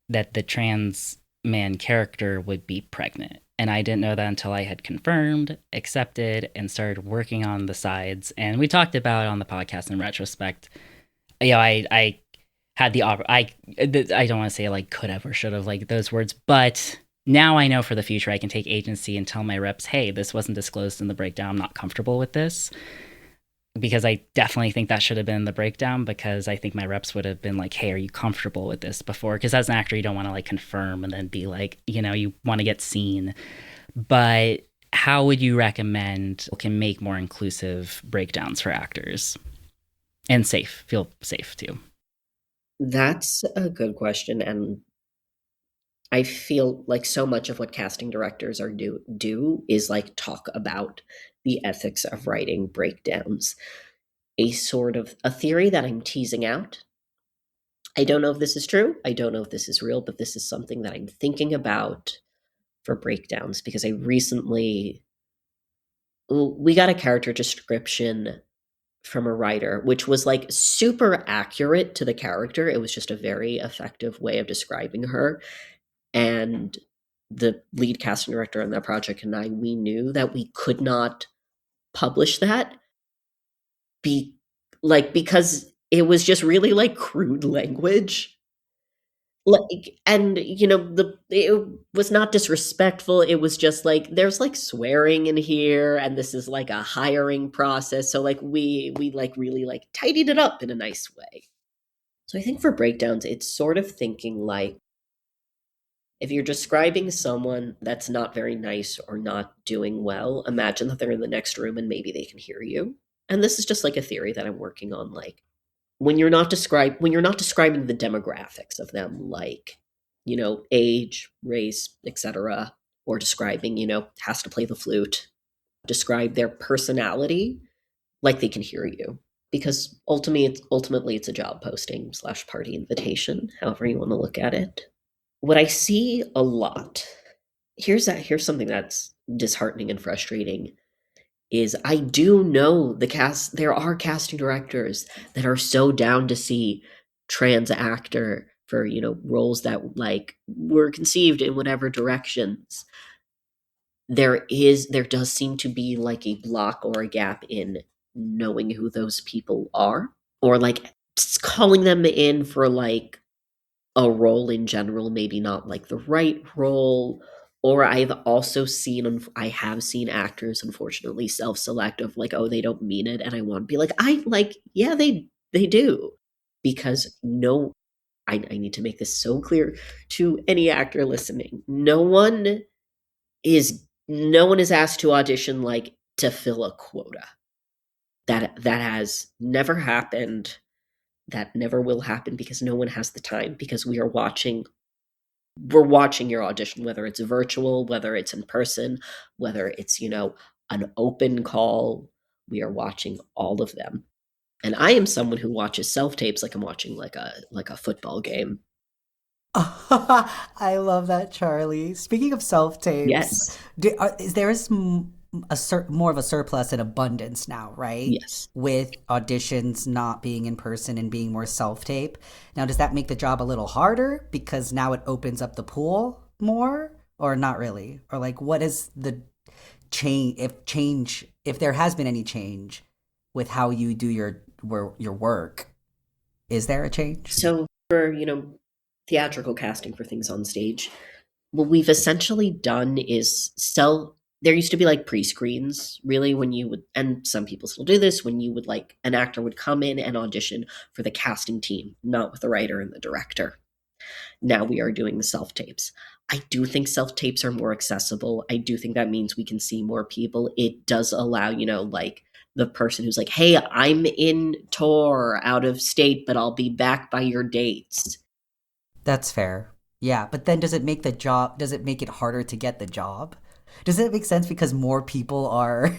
Speaker 2: that the trans man character would be pregnant. And I didn't know that until I had confirmed, accepted, and started working on the sides. And we talked about it on the podcast in retrospect. I had I don't want to say like could have or should have like those words, but now I know for the future I can take agency and tell my reps, hey, this wasn't disclosed in the breakdown. I'm not comfortable with this. Because I definitely think that should have been in the breakdown, because I think my reps would have been like, hey, are you comfortable with this before? Because as an actor, you don't want to like confirm and then be like, you want to get seen. But how would you recommend can make more inclusive breakdowns for actors and feel safe too?
Speaker 3: That's a good question, and I feel like so much of what casting directors are do is like talk about the ethics of writing breakdowns. A sort of a theory that I'm teasing out. I don't know if this is true. I don't know if this is real, but this is something that I'm thinking about for breakdowns, because we got a character description from a writer, which was like super accurate to the character. It was just a very effective way of describing her. And the lead casting director on that project and we knew that we could not publish that because it was just really like crude language. Like, and it was not disrespectful. It was just like, there's like swearing in here, and this is like a hiring process. So like we like really like tidied it up in a nice way. So I think for breakdowns, it's sort of thinking like, if you're describing someone that's not very nice or not doing well, imagine that they're in the next room and maybe they can hear you. And this is just like a theory that I'm working on. Like, when you're not describing the demographics of them, like, age, race, etc., or describing, has to play the flute, describe their personality, like they can hear you. Because ultimately it's a job posting / party invitation, however you want to look at it. What I see a lot, here's something that's disheartening and frustrating, is I do know there are casting directors that are so down to see trans actor for, roles that like were conceived in whatever directions. There does seem to be like a block or a gap in knowing who those people are, or like calling them in for like a role in general, maybe not like the right role. Or I have seen actors unfortunately self-select of like, oh, they don't mean it, and I want to be like, yeah, they do. Because no, I need to make this so clear to any actor listening. No one is asked to audition like to fill a quota. That has never happened. That never will happen because no one has the time, because we're watching your audition, whether it's virtual, whether it's in person, whether it's, an open call. We are watching all of them. And I am someone who watches self-tapes like I'm watching like a football game.
Speaker 1: I love that, Charlie. Speaking of self tapes,
Speaker 3: Yes.
Speaker 1: is there is more of a surplus and abundance now, right?
Speaker 3: Yes.
Speaker 1: With auditions not being in person and being more self tape. Now, does that make the job a little harder because now it opens up the pool more, or not really? Or like, what is the change if there has been any change with how you do your work? Is there a change?
Speaker 3: So for, theatrical casting for things on stage, what we've essentially done is there used to be like pre-screens, really, when you would, and some people still do this, when you would, like, an actor would come in and audition for the casting team, not with the writer and the director. Now we are doing the self-tapes. I do think self-tapes are more accessible. I do think that means we can see more people. It does allow, like, the person who's like, hey, I'm in tour out of state, but I'll be back by your dates.
Speaker 1: That's fair. Yeah, but then does it make it harder to get the job? Does it make sense because more people are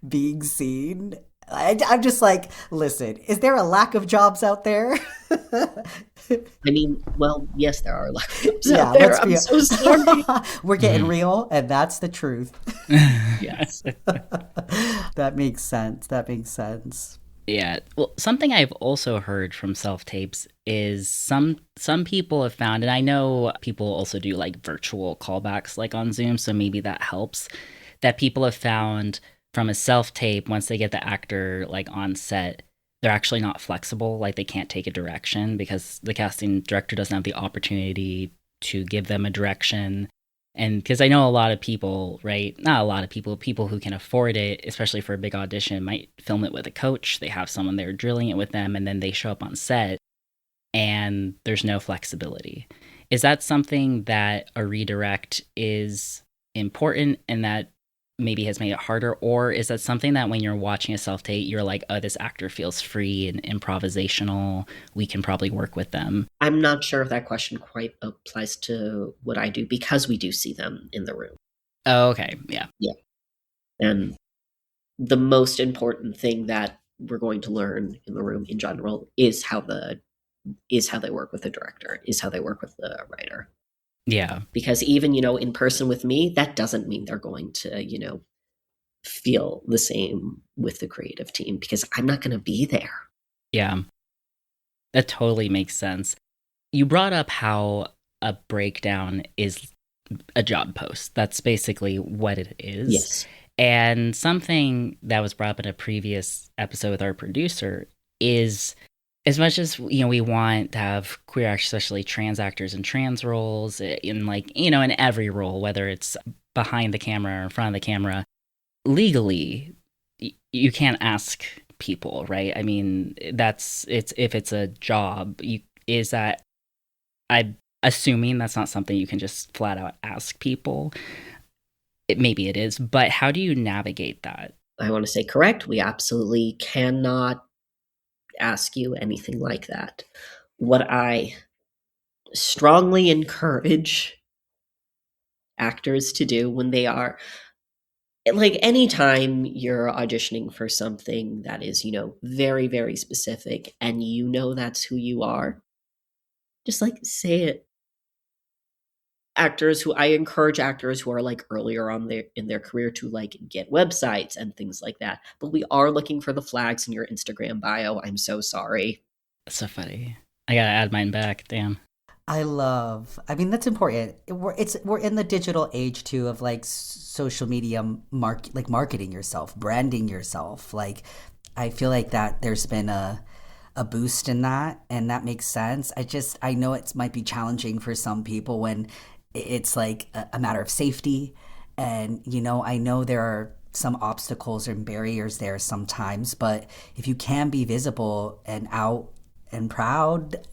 Speaker 1: being seen? I'm just like, listen, is there a lack of jobs out there?
Speaker 3: I mean, well, yes, there are a lot of jobs
Speaker 1: Yeah,
Speaker 3: out there.
Speaker 1: let's
Speaker 3: I'm
Speaker 1: be.
Speaker 3: so sorry.
Speaker 1: We're getting real, and that's the truth.
Speaker 2: Yes.
Speaker 1: That makes sense. That makes sense.
Speaker 2: Yeah. Well, something I've also heard from self-tapes is some people have found, and I know people also do like virtual callbacks like on Zoom, so maybe that helps, that people have found from a self-tape, once they get the actor like on set, they're actually not flexible, like they can't take a direction because the casting director doesn't have the opportunity to give them a direction. And because I know a lot of people, right? Not a lot of people who can afford it, especially for a big audition, might film it with a coach. They have someone there drilling it with them, and then they show up on set and there's no flexibility. Is that something that a redirect is important and that maybe has made it harder? Or is that something that when you're watching a self-tape, you're like, oh, this actor feels free and improvisational, we can probably work with them?
Speaker 3: I'm not sure if that question quite applies to what I do because we do see them in the room.
Speaker 2: Oh, okay. Yeah.
Speaker 3: Yeah. And the most important thing that we're going to learn in the room in general is how they work with the director, is how they work with the writer.
Speaker 2: Yeah.
Speaker 3: Because even, in person with me, that doesn't mean they're going to, feel the same with the creative team because I'm not going to be there.
Speaker 2: Yeah. That totally makes sense. You brought up how a breakdown is a job post. That's basically what it is.
Speaker 3: Yes.
Speaker 2: And something that was brought up in a previous episode with our producer is, as much as we want to have queer actors, especially trans actors in trans roles, in in every role, whether it's behind the camera or in front of the camera, legally, you can't ask people, right? I mean, if it's a job, I'm assuming that's not something you can just flat out ask people. Maybe it is, but how do you navigate that?
Speaker 3: I want to say correct. We absolutely cannot ask you anything like that. What I strongly encourage actors to do when they are, like, anytime you're auditioning for something that is, very, very specific and that's who you are, just like say it. I encourage actors who are like earlier on in their career to like get websites and things like that. But we are looking for the flags in your Instagram bio. I'm so sorry.
Speaker 2: That's so funny. I gotta add mine back. Damn.
Speaker 1: I mean, that's important. We're in the digital age too of like social media marketing yourself, branding yourself. Like, I feel like that there's been a boost in that, and that makes sense. I know it might be challenging for some people when it's like a matter of safety, and I know there are some obstacles and barriers there sometimes, but if you can be visible and out and proud,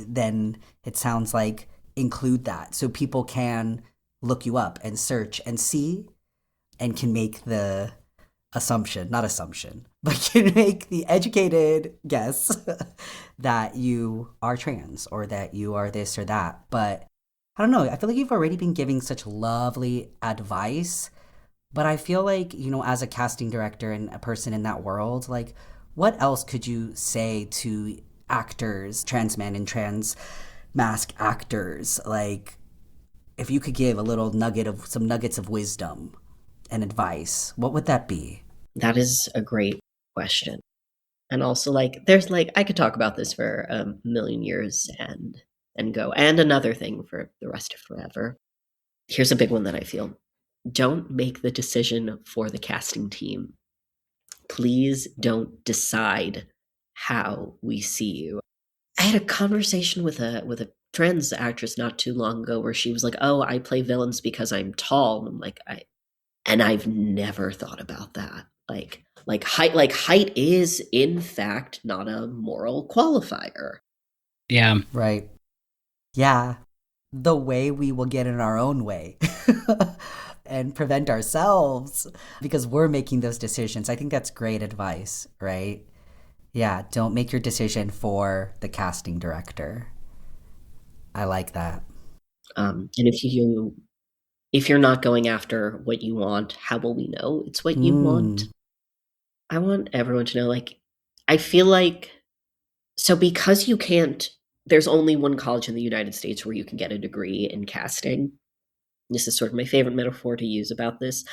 Speaker 1: then it sounds like include that so people can look you up and search and see and can make the but can make the educated guess that you are trans or that you are this or that. But I don't know. I feel like you've already been giving such lovely advice. But I feel like, as a casting director and a person in that world, like, what else could you say to actors, trans men and trans mask actors? Like, if you could give a little some nuggets of wisdom and advice, what would that be?
Speaker 3: That is a great question. And also, there's I could talk about this for a million years and go. And another thing for the rest of forever. Here's a big one that I feel. Don't make the decision for the casting team. Please don't decide how we see you. I had a conversation with a trans actress not too long ago where she was like, "Oh, I play villains because I'm tall." And I'm like, I've never thought about that. Height is in fact not a moral qualifier.
Speaker 2: Yeah.
Speaker 1: Right. Yeah. The way we will get in our own way and prevent ourselves because we're making those decisions. I think that's great advice, right? Yeah, don't make your decision for the casting director. I like that.
Speaker 3: And if you're not going after what you want, how will we know it's what you want? I want everyone to know, I feel like, so because you can't, there's only one college in the United States where you can get a degree in casting. This is sort of my favorite metaphor to use about this.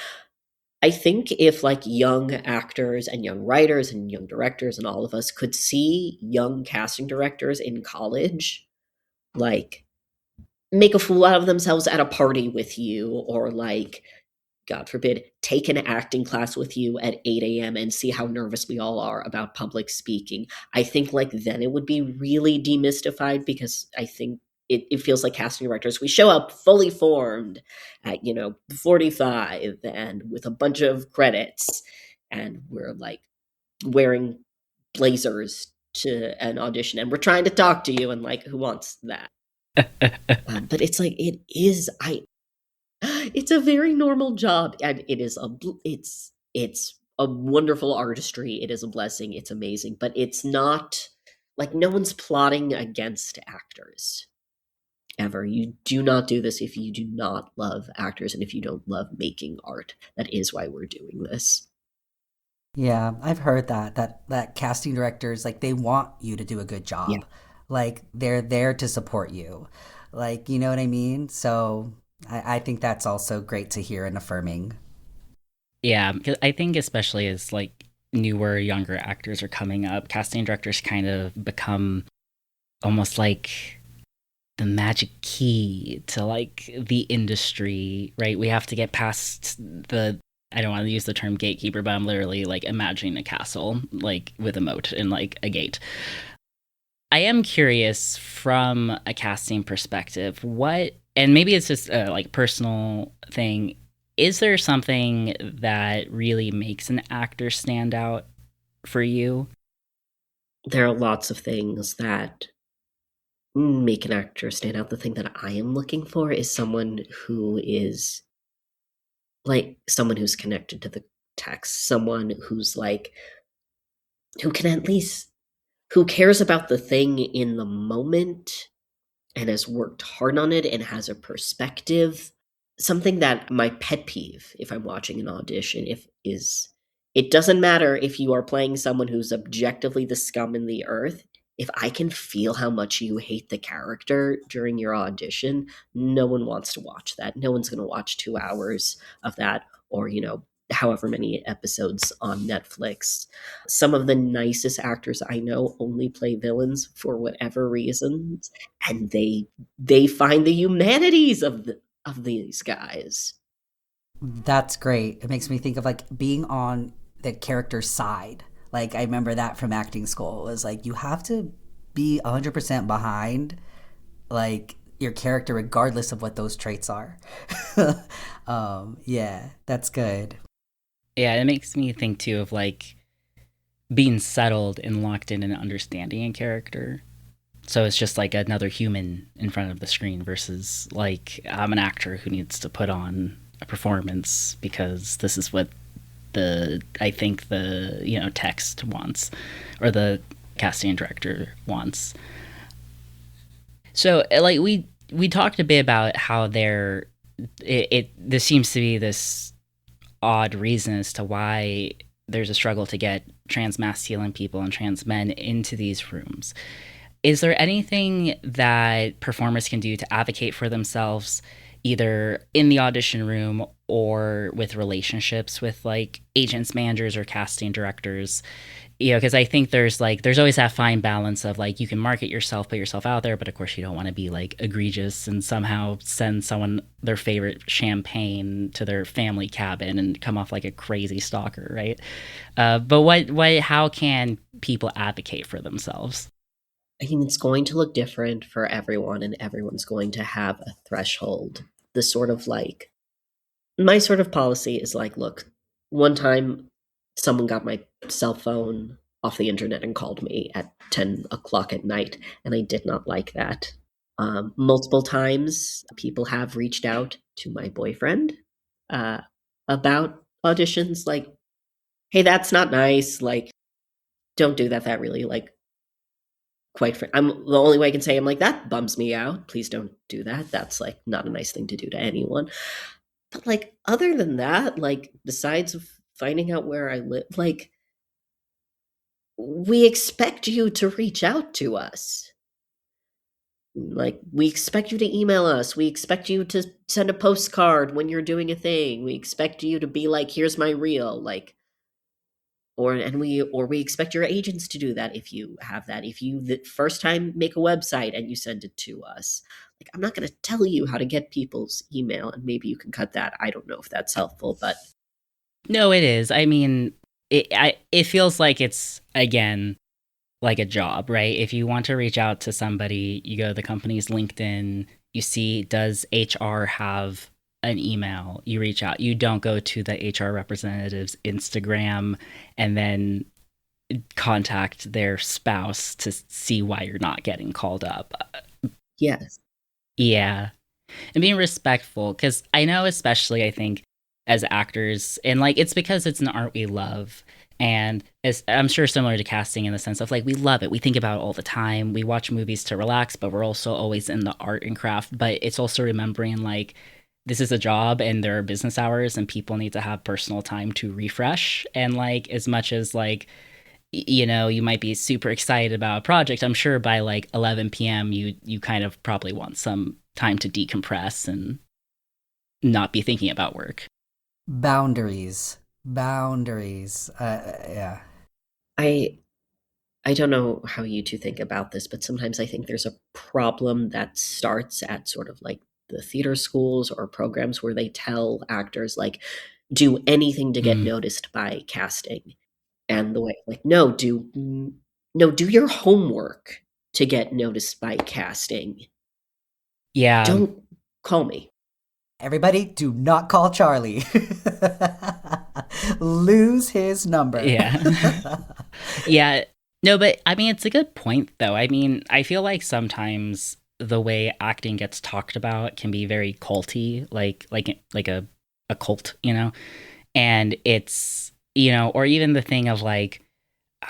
Speaker 3: I think if young actors and young writers and young directors and all of us could see young casting directors in college, make a fool out of themselves at a party with you, or God forbid, take an acting class with you at 8 a.m. and see how nervous we all are about public speaking. I think then it would be really demystified, because I think it feels like casting directors, we show up fully formed at, 45 and with a bunch of credits, and we're wearing blazers to an audition and we're trying to talk to you, and who wants that? But it's it's a very normal job, and it's a wonderful artistry. It is a blessing. It's amazing, but it's not no one's plotting against actors ever. You do not do this if you do not love actors and if you don't love making art. That is why we're doing this.
Speaker 1: Yeah, I've heard that casting directors, they want you to do a good job.
Speaker 3: Yeah.
Speaker 1: They're there to support you. You know what I mean? So I think that's also great to hear and affirming.
Speaker 2: Yeah, because I think especially as newer, younger actors are coming up, casting directors kind of become almost like the magic key to the industry, right? We have to get past I don't want to use the term gatekeeper, but I'm literally imagining a castle with a moat and a gate. I am curious from a casting perspective, and maybe it's just a personal thing, is there something that really makes an actor stand out for you?
Speaker 3: There are lots of things that make an actor stand out. The thing that I am looking for is someone who is someone who's connected to the text, someone who's who can at least, who cares about the thing in the moment and has worked hard on it and has a perspective. Something that my pet peeve, if I'm watching an audition, is it doesn't matter if you are playing someone who's objectively the scum in the earth. If I can feel how much you hate the character during your audition, no one wants to watch that. No one's going to watch 2 hours of that, or, however many episodes on Netflix. Some of the nicest actors I know only play villains for whatever reasons, and they find the humanities of these guys.
Speaker 1: That's great. It makes me think of being on the character's side. I remember that from acting school. It was you have to be 100% behind your character regardless of what those traits are. Yeah, that's good.
Speaker 2: Yeah, it makes me think too of being settled and locked in and understanding a character. So it's just another human in front of the screen versus I'm an actor who needs to put on a performance because this is what I think the text wants, or the casting director wants. So like we talked a bit about how there seems to be this odd reason as to why there's a struggle to get trans masculine people and trans men into these rooms. Is there anything that performers can do to advocate for themselves, either in the audition room or with relationships with like agents, managers, or casting directors? Because I think there's always that fine balance of like, you can market yourself, put yourself out there, but of course you don't want to be like egregious and somehow send someone their favorite champagne to their family cabin and come off like a crazy stalker, right? But how can people advocate for themselves?
Speaker 3: I mean, it's going to look different for everyone, and everyone's going to have a threshold. The sort of like, my sort of policy is like, look, one time someone got my cell phone off the internet and called me at 10 o'clock at night, and I did not like that. Multiple times, people have reached out to my boyfriend about auditions, like, hey, that's not nice. Like, don't do that. That really, like, I'm the only way I can say, I'm like, that bums me out. Please don't do that. That's like not a nice thing to do to anyone. But like, other than that, like, besides finding out where I live, like, we expect you to reach out to us. Like, we expect you to email us. We expect you to send a postcard when you're doing a thing. We expect you to be like, here's my reel. Like, we expect your agents to do that if you have that. If you the first time make a website and you send it to us. Like, I'm not going to tell you how to get people's email, and maybe you can cut that. I don't know if that's helpful, but
Speaker 2: No, it is. I mean, it feels like it's, again, like a job, right? If you want to reach out to somebody, you go to the company's LinkedIn, you see, does HR have an email? You reach out. You don't go to the HR representative's Instagram and then contact their spouse to see why you're not getting called up.
Speaker 3: yes.
Speaker 2: Yeah. And being respectful, because I know, especially, I think, as actors, and like, it's because it's an art we love. And I'm sure similar to casting in the sense of like, we love it. We think about it all the time. We watch movies to relax, but we're also always in the art and craft. But it's also remembering like, this is a job and there are business hours and people need to have personal time to refresh. And like, as much as like, you might be super excited about a project, I'm sure by like 11 p.m. you kind of probably want some time to decompress and not be thinking about work.
Speaker 1: Boundaries. Yeah.
Speaker 3: I don't know how you two think about this, but sometimes I think there's a problem that starts at sort of like the theater schools or programs where they tell actors like, do anything to get noticed by casting. And the way, like, no, do your homework to get noticed by casting.
Speaker 2: Yeah.
Speaker 3: Don't call me.
Speaker 1: Everybody, do not call Charlie. Lose his number.
Speaker 2: Yeah. Yeah. No, but I mean, it's a good point, though. I mean, I feel like sometimes the way acting gets talked about can be very culty, like a cult, and it's, or even the thing of like,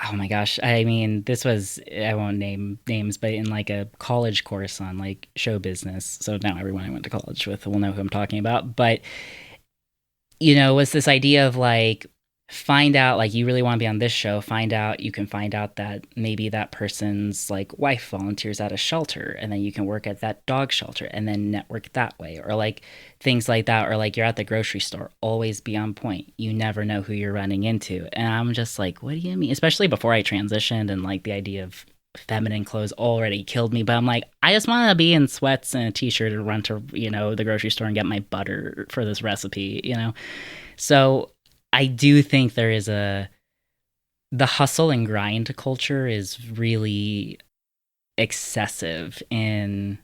Speaker 2: oh my gosh, I mean, I won't name names, but in like a college course on like show business. So now everyone I went to college with will know who I'm talking about. But, was this idea of like, find out, like, you really want to be on this show, you can find out that maybe that person's like wife volunteers at a shelter, and then you can work at that dog shelter and then network that way, or like things like that. Or like, you're at the grocery store, always be on point. You never know who you're running into. And I'm just like, what do you mean? Especially before I transitioned, and like the idea of feminine clothes already killed me. But I'm like, I just want to be in sweats and a t-shirt and run to, the grocery store and get my butter for this recipe, So I do think there is the hustle and grind culture is really excessive becoming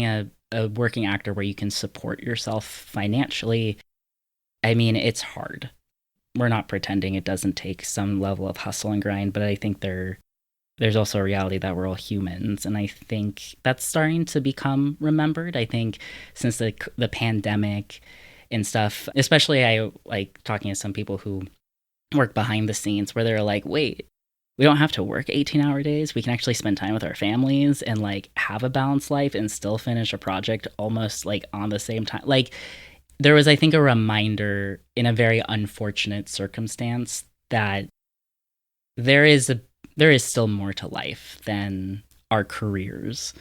Speaker 2: a working actor where you can support yourself financially. I mean, it's hard. We're not pretending it doesn't take some level of hustle and grind, but I think there's also a reality that we're all humans, and I think that's starting to become remembered. I think since the pandemic, and stuff. Especially I like talking to some people who work behind the scenes where they're like, wait, we don't have to work 18-hour days. We can actually spend time with our families and like have a balanced life and still finish a project almost like on the same time. Like there was, I think, a reminder in a very unfortunate circumstance that there is still more to life than our careers.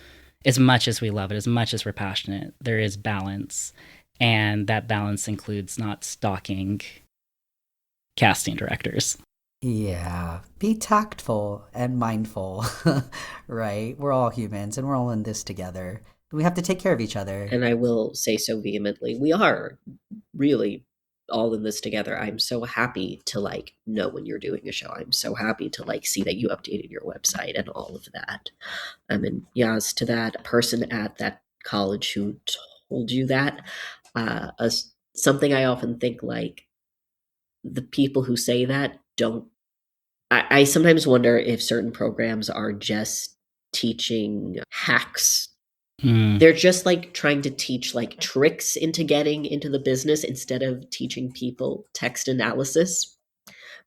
Speaker 2: As much as we love it, as much as we're passionate, there is balance. And that balance includes not stalking casting directors.
Speaker 1: Yeah, be tactful and mindful, right? We're all humans and we're all in this together. We have to take care of each other.
Speaker 3: And I will say so vehemently, we are really all in this together. I'm so happy to like know when you're doing a show. I'm so happy to like see that you updated your website and all of that. And yes, to that person at that college who told you that, something I often think like the people who say that don't. I sometimes wonder if certain programs are just teaching hacks. They're just like trying to teach like tricks into getting into the business instead of teaching people text analysis,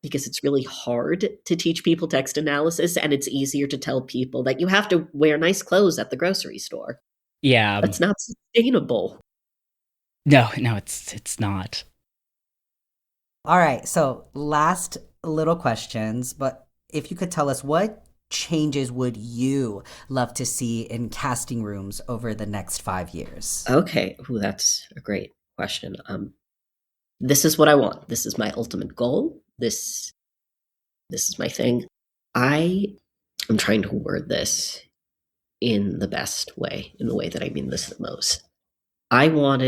Speaker 3: because it's really hard to teach people text analysis, and it's easier to tell people that you have to wear nice clothes at the grocery store.
Speaker 2: Yeah.
Speaker 3: That's not sustainable.
Speaker 2: No, it's not.
Speaker 1: All right, so last little questions, but if you could tell us what changes would you love to see in casting rooms over the next 5 years?
Speaker 3: Okay, ooh, that's a great question. This is what I want. This is my ultimate goal. This is my thing. I am trying to word this in the best way, in the way that I mean this the most. I want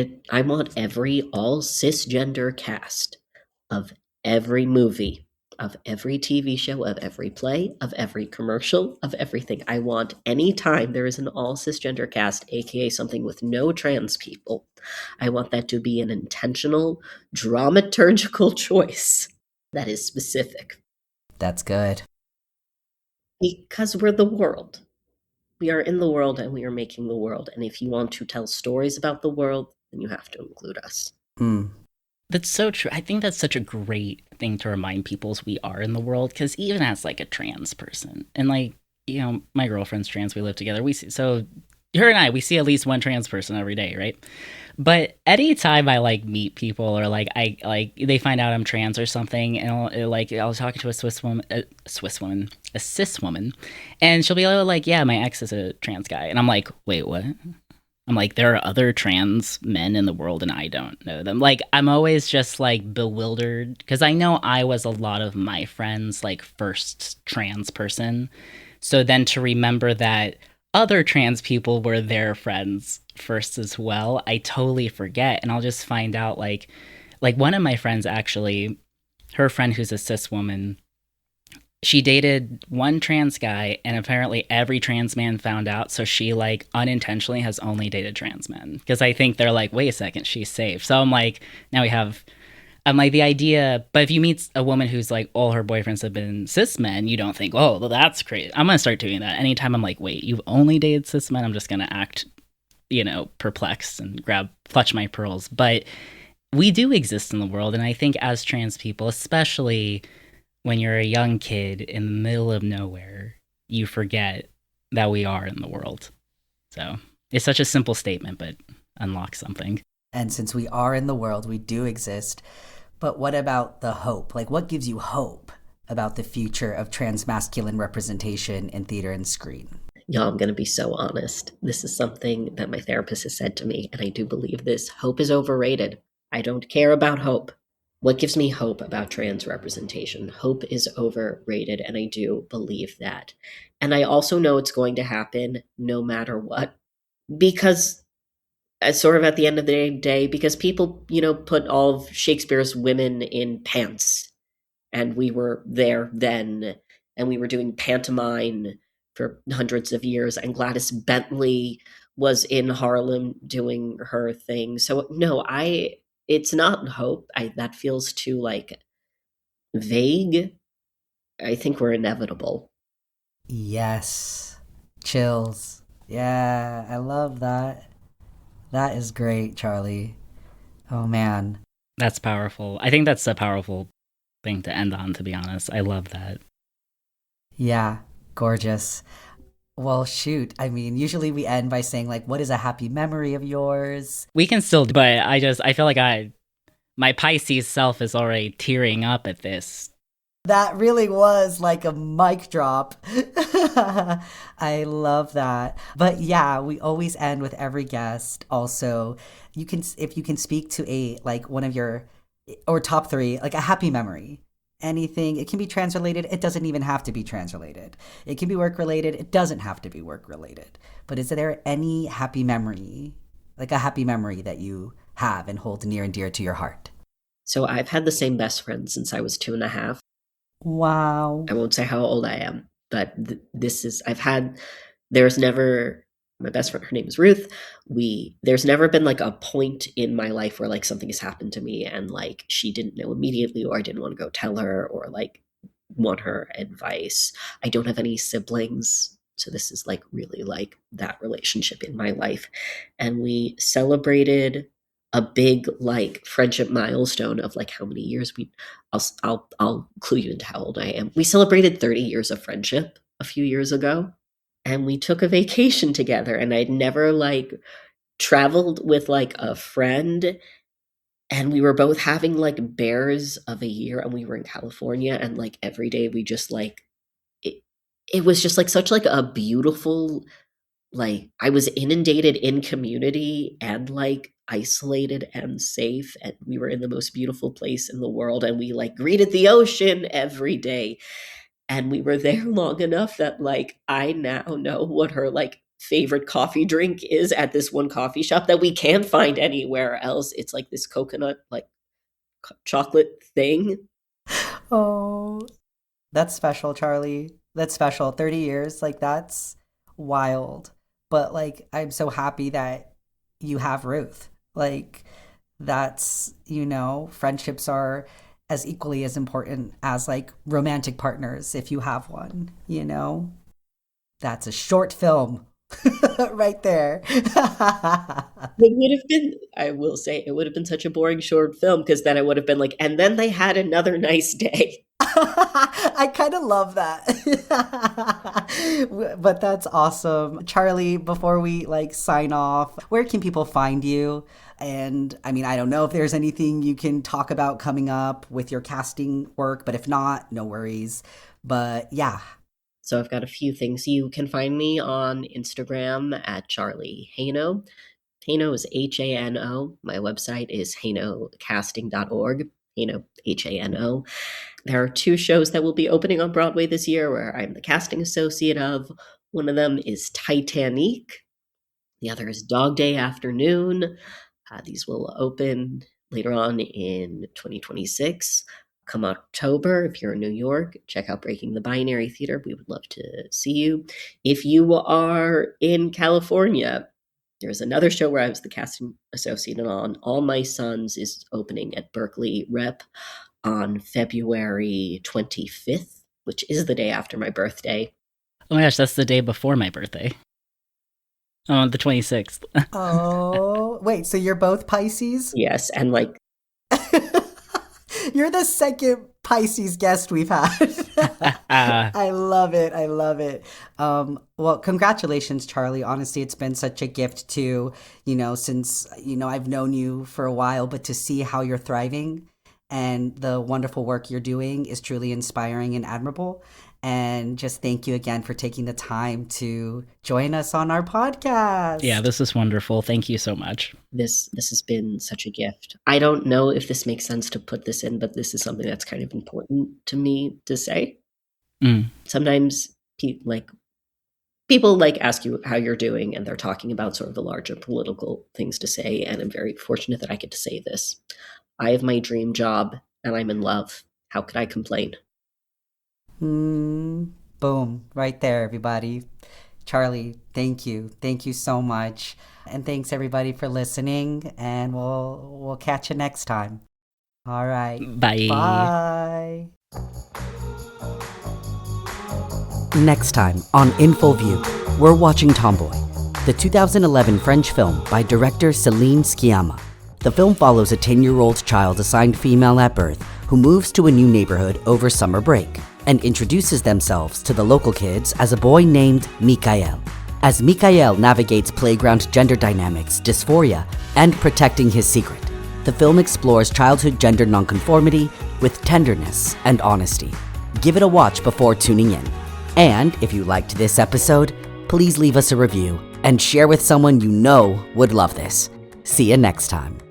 Speaker 3: every all cisgender cast of every movie, of every TV show, of every play, of every commercial, of everything. I want any time there is an all cisgender cast, aka something with no trans people, I want that to be an intentional dramaturgical choice that is specific.
Speaker 1: That's good.
Speaker 3: Because we're the world. We are in the world and we are making the world. And if you want to tell stories about the world, then you have to include us.
Speaker 2: That's so true. I think that's such a great thing to remind people as we are in the world, because even as like a trans person, and like, you know, my girlfriend's trans, we live together. So her and I, we see at least one trans person every day, right? But anytime I like meet people or like I like they find out I'm trans or something, and I was talking to a cis woman, and she'll be like, yeah, my ex is a trans guy, and I'm like, wait, what? I'm like, there are other trans men in the world and I don't know them. Like, I'm always just like bewildered because I know I was a lot of my friends' like first trans person. So then to remember that other trans people were their friends first as well, I totally forget. And I'll just find out like one of my friends actually, her friend who's a cis woman, she dated one trans guy and apparently every trans man found out. So she like unintentionally has only dated trans men because I think they're like, wait a second, she's safe. So I'm like, I'm like the idea, but if you meet a woman who's like all her boyfriends have been cis men, you don't think, oh, well, that's crazy. I'm going to start doing that. Anytime I'm like, wait, you've only dated cis men, I'm just going to act, perplexed and clutch my pearls. But we do exist in the world. And I think as trans people, especially when you're a young kid in the middle of nowhere, you forget that we are in the world. So it's such a simple statement, but unlocks something.
Speaker 1: And since we are in the world, we do exist. But what about the hope? Like, what gives you hope about the future of transmasculine representation in theater and screen?
Speaker 3: Y'all, I'm going to be so honest. This is something that my therapist has said to me, and I do believe this. Hope is overrated. I don't care about hope. What gives me hope about trans representation? Hope is overrated, and I do believe that. And I also know it's going to happen no matter what, because sort of at the end of the day, because people, put all of Shakespeare's women in pants, and we were there then, and we were doing pantomime for hundreds of years, and Gladys Bentley was in Harlem doing her thing. So no, it's not hope. That feels too like vague. I think we're inevitable.
Speaker 1: Yes. Chills. Yeah, I love that. That is great, Charlie. Oh, man.
Speaker 2: That's powerful. I think that's a powerful thing to end on, to be honest. I love that.
Speaker 1: Yeah, gorgeous. Well, shoot. I mean, usually we end by saying, like, what is a happy memory of yours?
Speaker 2: We can still, but I feel like my Pisces self is already tearing up at this.
Speaker 1: That really was like a mic drop. I love that. But yeah, we always end with every guest. Also, if you can speak to a like one of your or top three, like a happy memory. Anything, it can be translated. It doesn't even have to be translated. It can be work related. It doesn't have to be work related. But is there any happy memory, like a happy memory that you have and hold near and dear to your heart?
Speaker 3: So I've had the same best friend since I was 2.5.
Speaker 1: Wow.
Speaker 3: I won't say how old I am, but there's never, my best friend, her name is Ruth. There's never been like a point in my life where like something has happened to me and like she didn't know immediately, or I didn't want to go tell her, or like want her advice. I don't have any siblings. So this is like really like that relationship in my life. And we celebrated a big like friendship milestone of like how many years I'll clue you into how old I am. We celebrated 30 years of friendship a few years ago, and we took a vacation together, and I'd never like traveled with like a friend, and we were both having like bears of a year, and we were in California, and like every day we just like it was just like such like a beautiful, like I was inundated in community and like isolated and safe, and we were in the most beautiful place in the world, and we like greeted the ocean every day, and we were there long enough that like I now know what her like favorite coffee drink is at this one coffee shop that we can't find anywhere else. It's like this coconut like chocolate thing.
Speaker 1: Oh, that's special, Charlie. That's special. 30 years, like that's wild. But like I'm so happy that you have Ruth. Like that's, friendships are as equally as important as like romantic partners if you have one. That's a short film right there.
Speaker 3: It would have been, I will say, it would have been such a boring short film, because then I would have been like, and then they had another nice day.
Speaker 1: I kind of love that. But that's awesome. Charlie, before we like sign off, where can people find you? And I mean, I don't know if there's anything you can talk about coming up with your casting work, but if not, no worries. But yeah.
Speaker 3: So I've got a few things. You can find me on Instagram at Charlie Hano. Hano is Hano. My website is hanocasting.org. Hano, Hano. There are 2 shows that will be opening on Broadway this year where I'm the casting associate of. One of them is Titanic. The other is Dog Day Afternoon. These will open later on in 2026. Come October, if you're in New York, check out Breaking the Binary Theater. We would love to see you. If you are in California, there's another show where I was the casting associate on. All My Sons is opening at Berkeley Rep on February 25th, which is the day after my birthday.
Speaker 2: Oh my gosh, that's the day before my birthday. On the 26th.
Speaker 1: Oh, wait, so you're both Pisces?
Speaker 3: Yes, and like...
Speaker 1: You're the second Pisces guest we've had. I love it. I love it. Well, congratulations, Charlie. Honestly, it's been such a gift to, since, I've known you for a while, but to see how you're thriving and the wonderful work you're doing is truly inspiring and admirable. And just thank you again for taking the time to join us on our podcast.
Speaker 2: Yeah, this is wonderful. Thank you so much.
Speaker 3: This has been such a gift. I don't know if this makes sense to put this in, but this is something that's kind of important to me to say. Sometimes people ask you how you're doing, and they're talking about sort of the larger political things to say. And I'm very fortunate that I get to say this. I have my dream job and I'm in love. How could I complain?
Speaker 1: Boom. Right there, everybody. Charlie, thank you. Thank you so much. And thanks everybody for listening, and we'll catch you next time. All right.
Speaker 2: Bye.
Speaker 1: Bye. Next time on In Full View, we're watching Tomboy, the 2011 French film by director Céline Sciamma. The film follows a 10-year-old child assigned female at birth who moves to a new neighborhood over summer break and introduces themselves to the local kids as a boy named Mikael. As Mikael navigates playground gender dynamics, dysphoria, and protecting his secret, the film explores childhood gender nonconformity with tenderness and honesty. Give it a watch before tuning in. And if you liked this episode, please leave us a review and share with someone you know would love this. See you next time.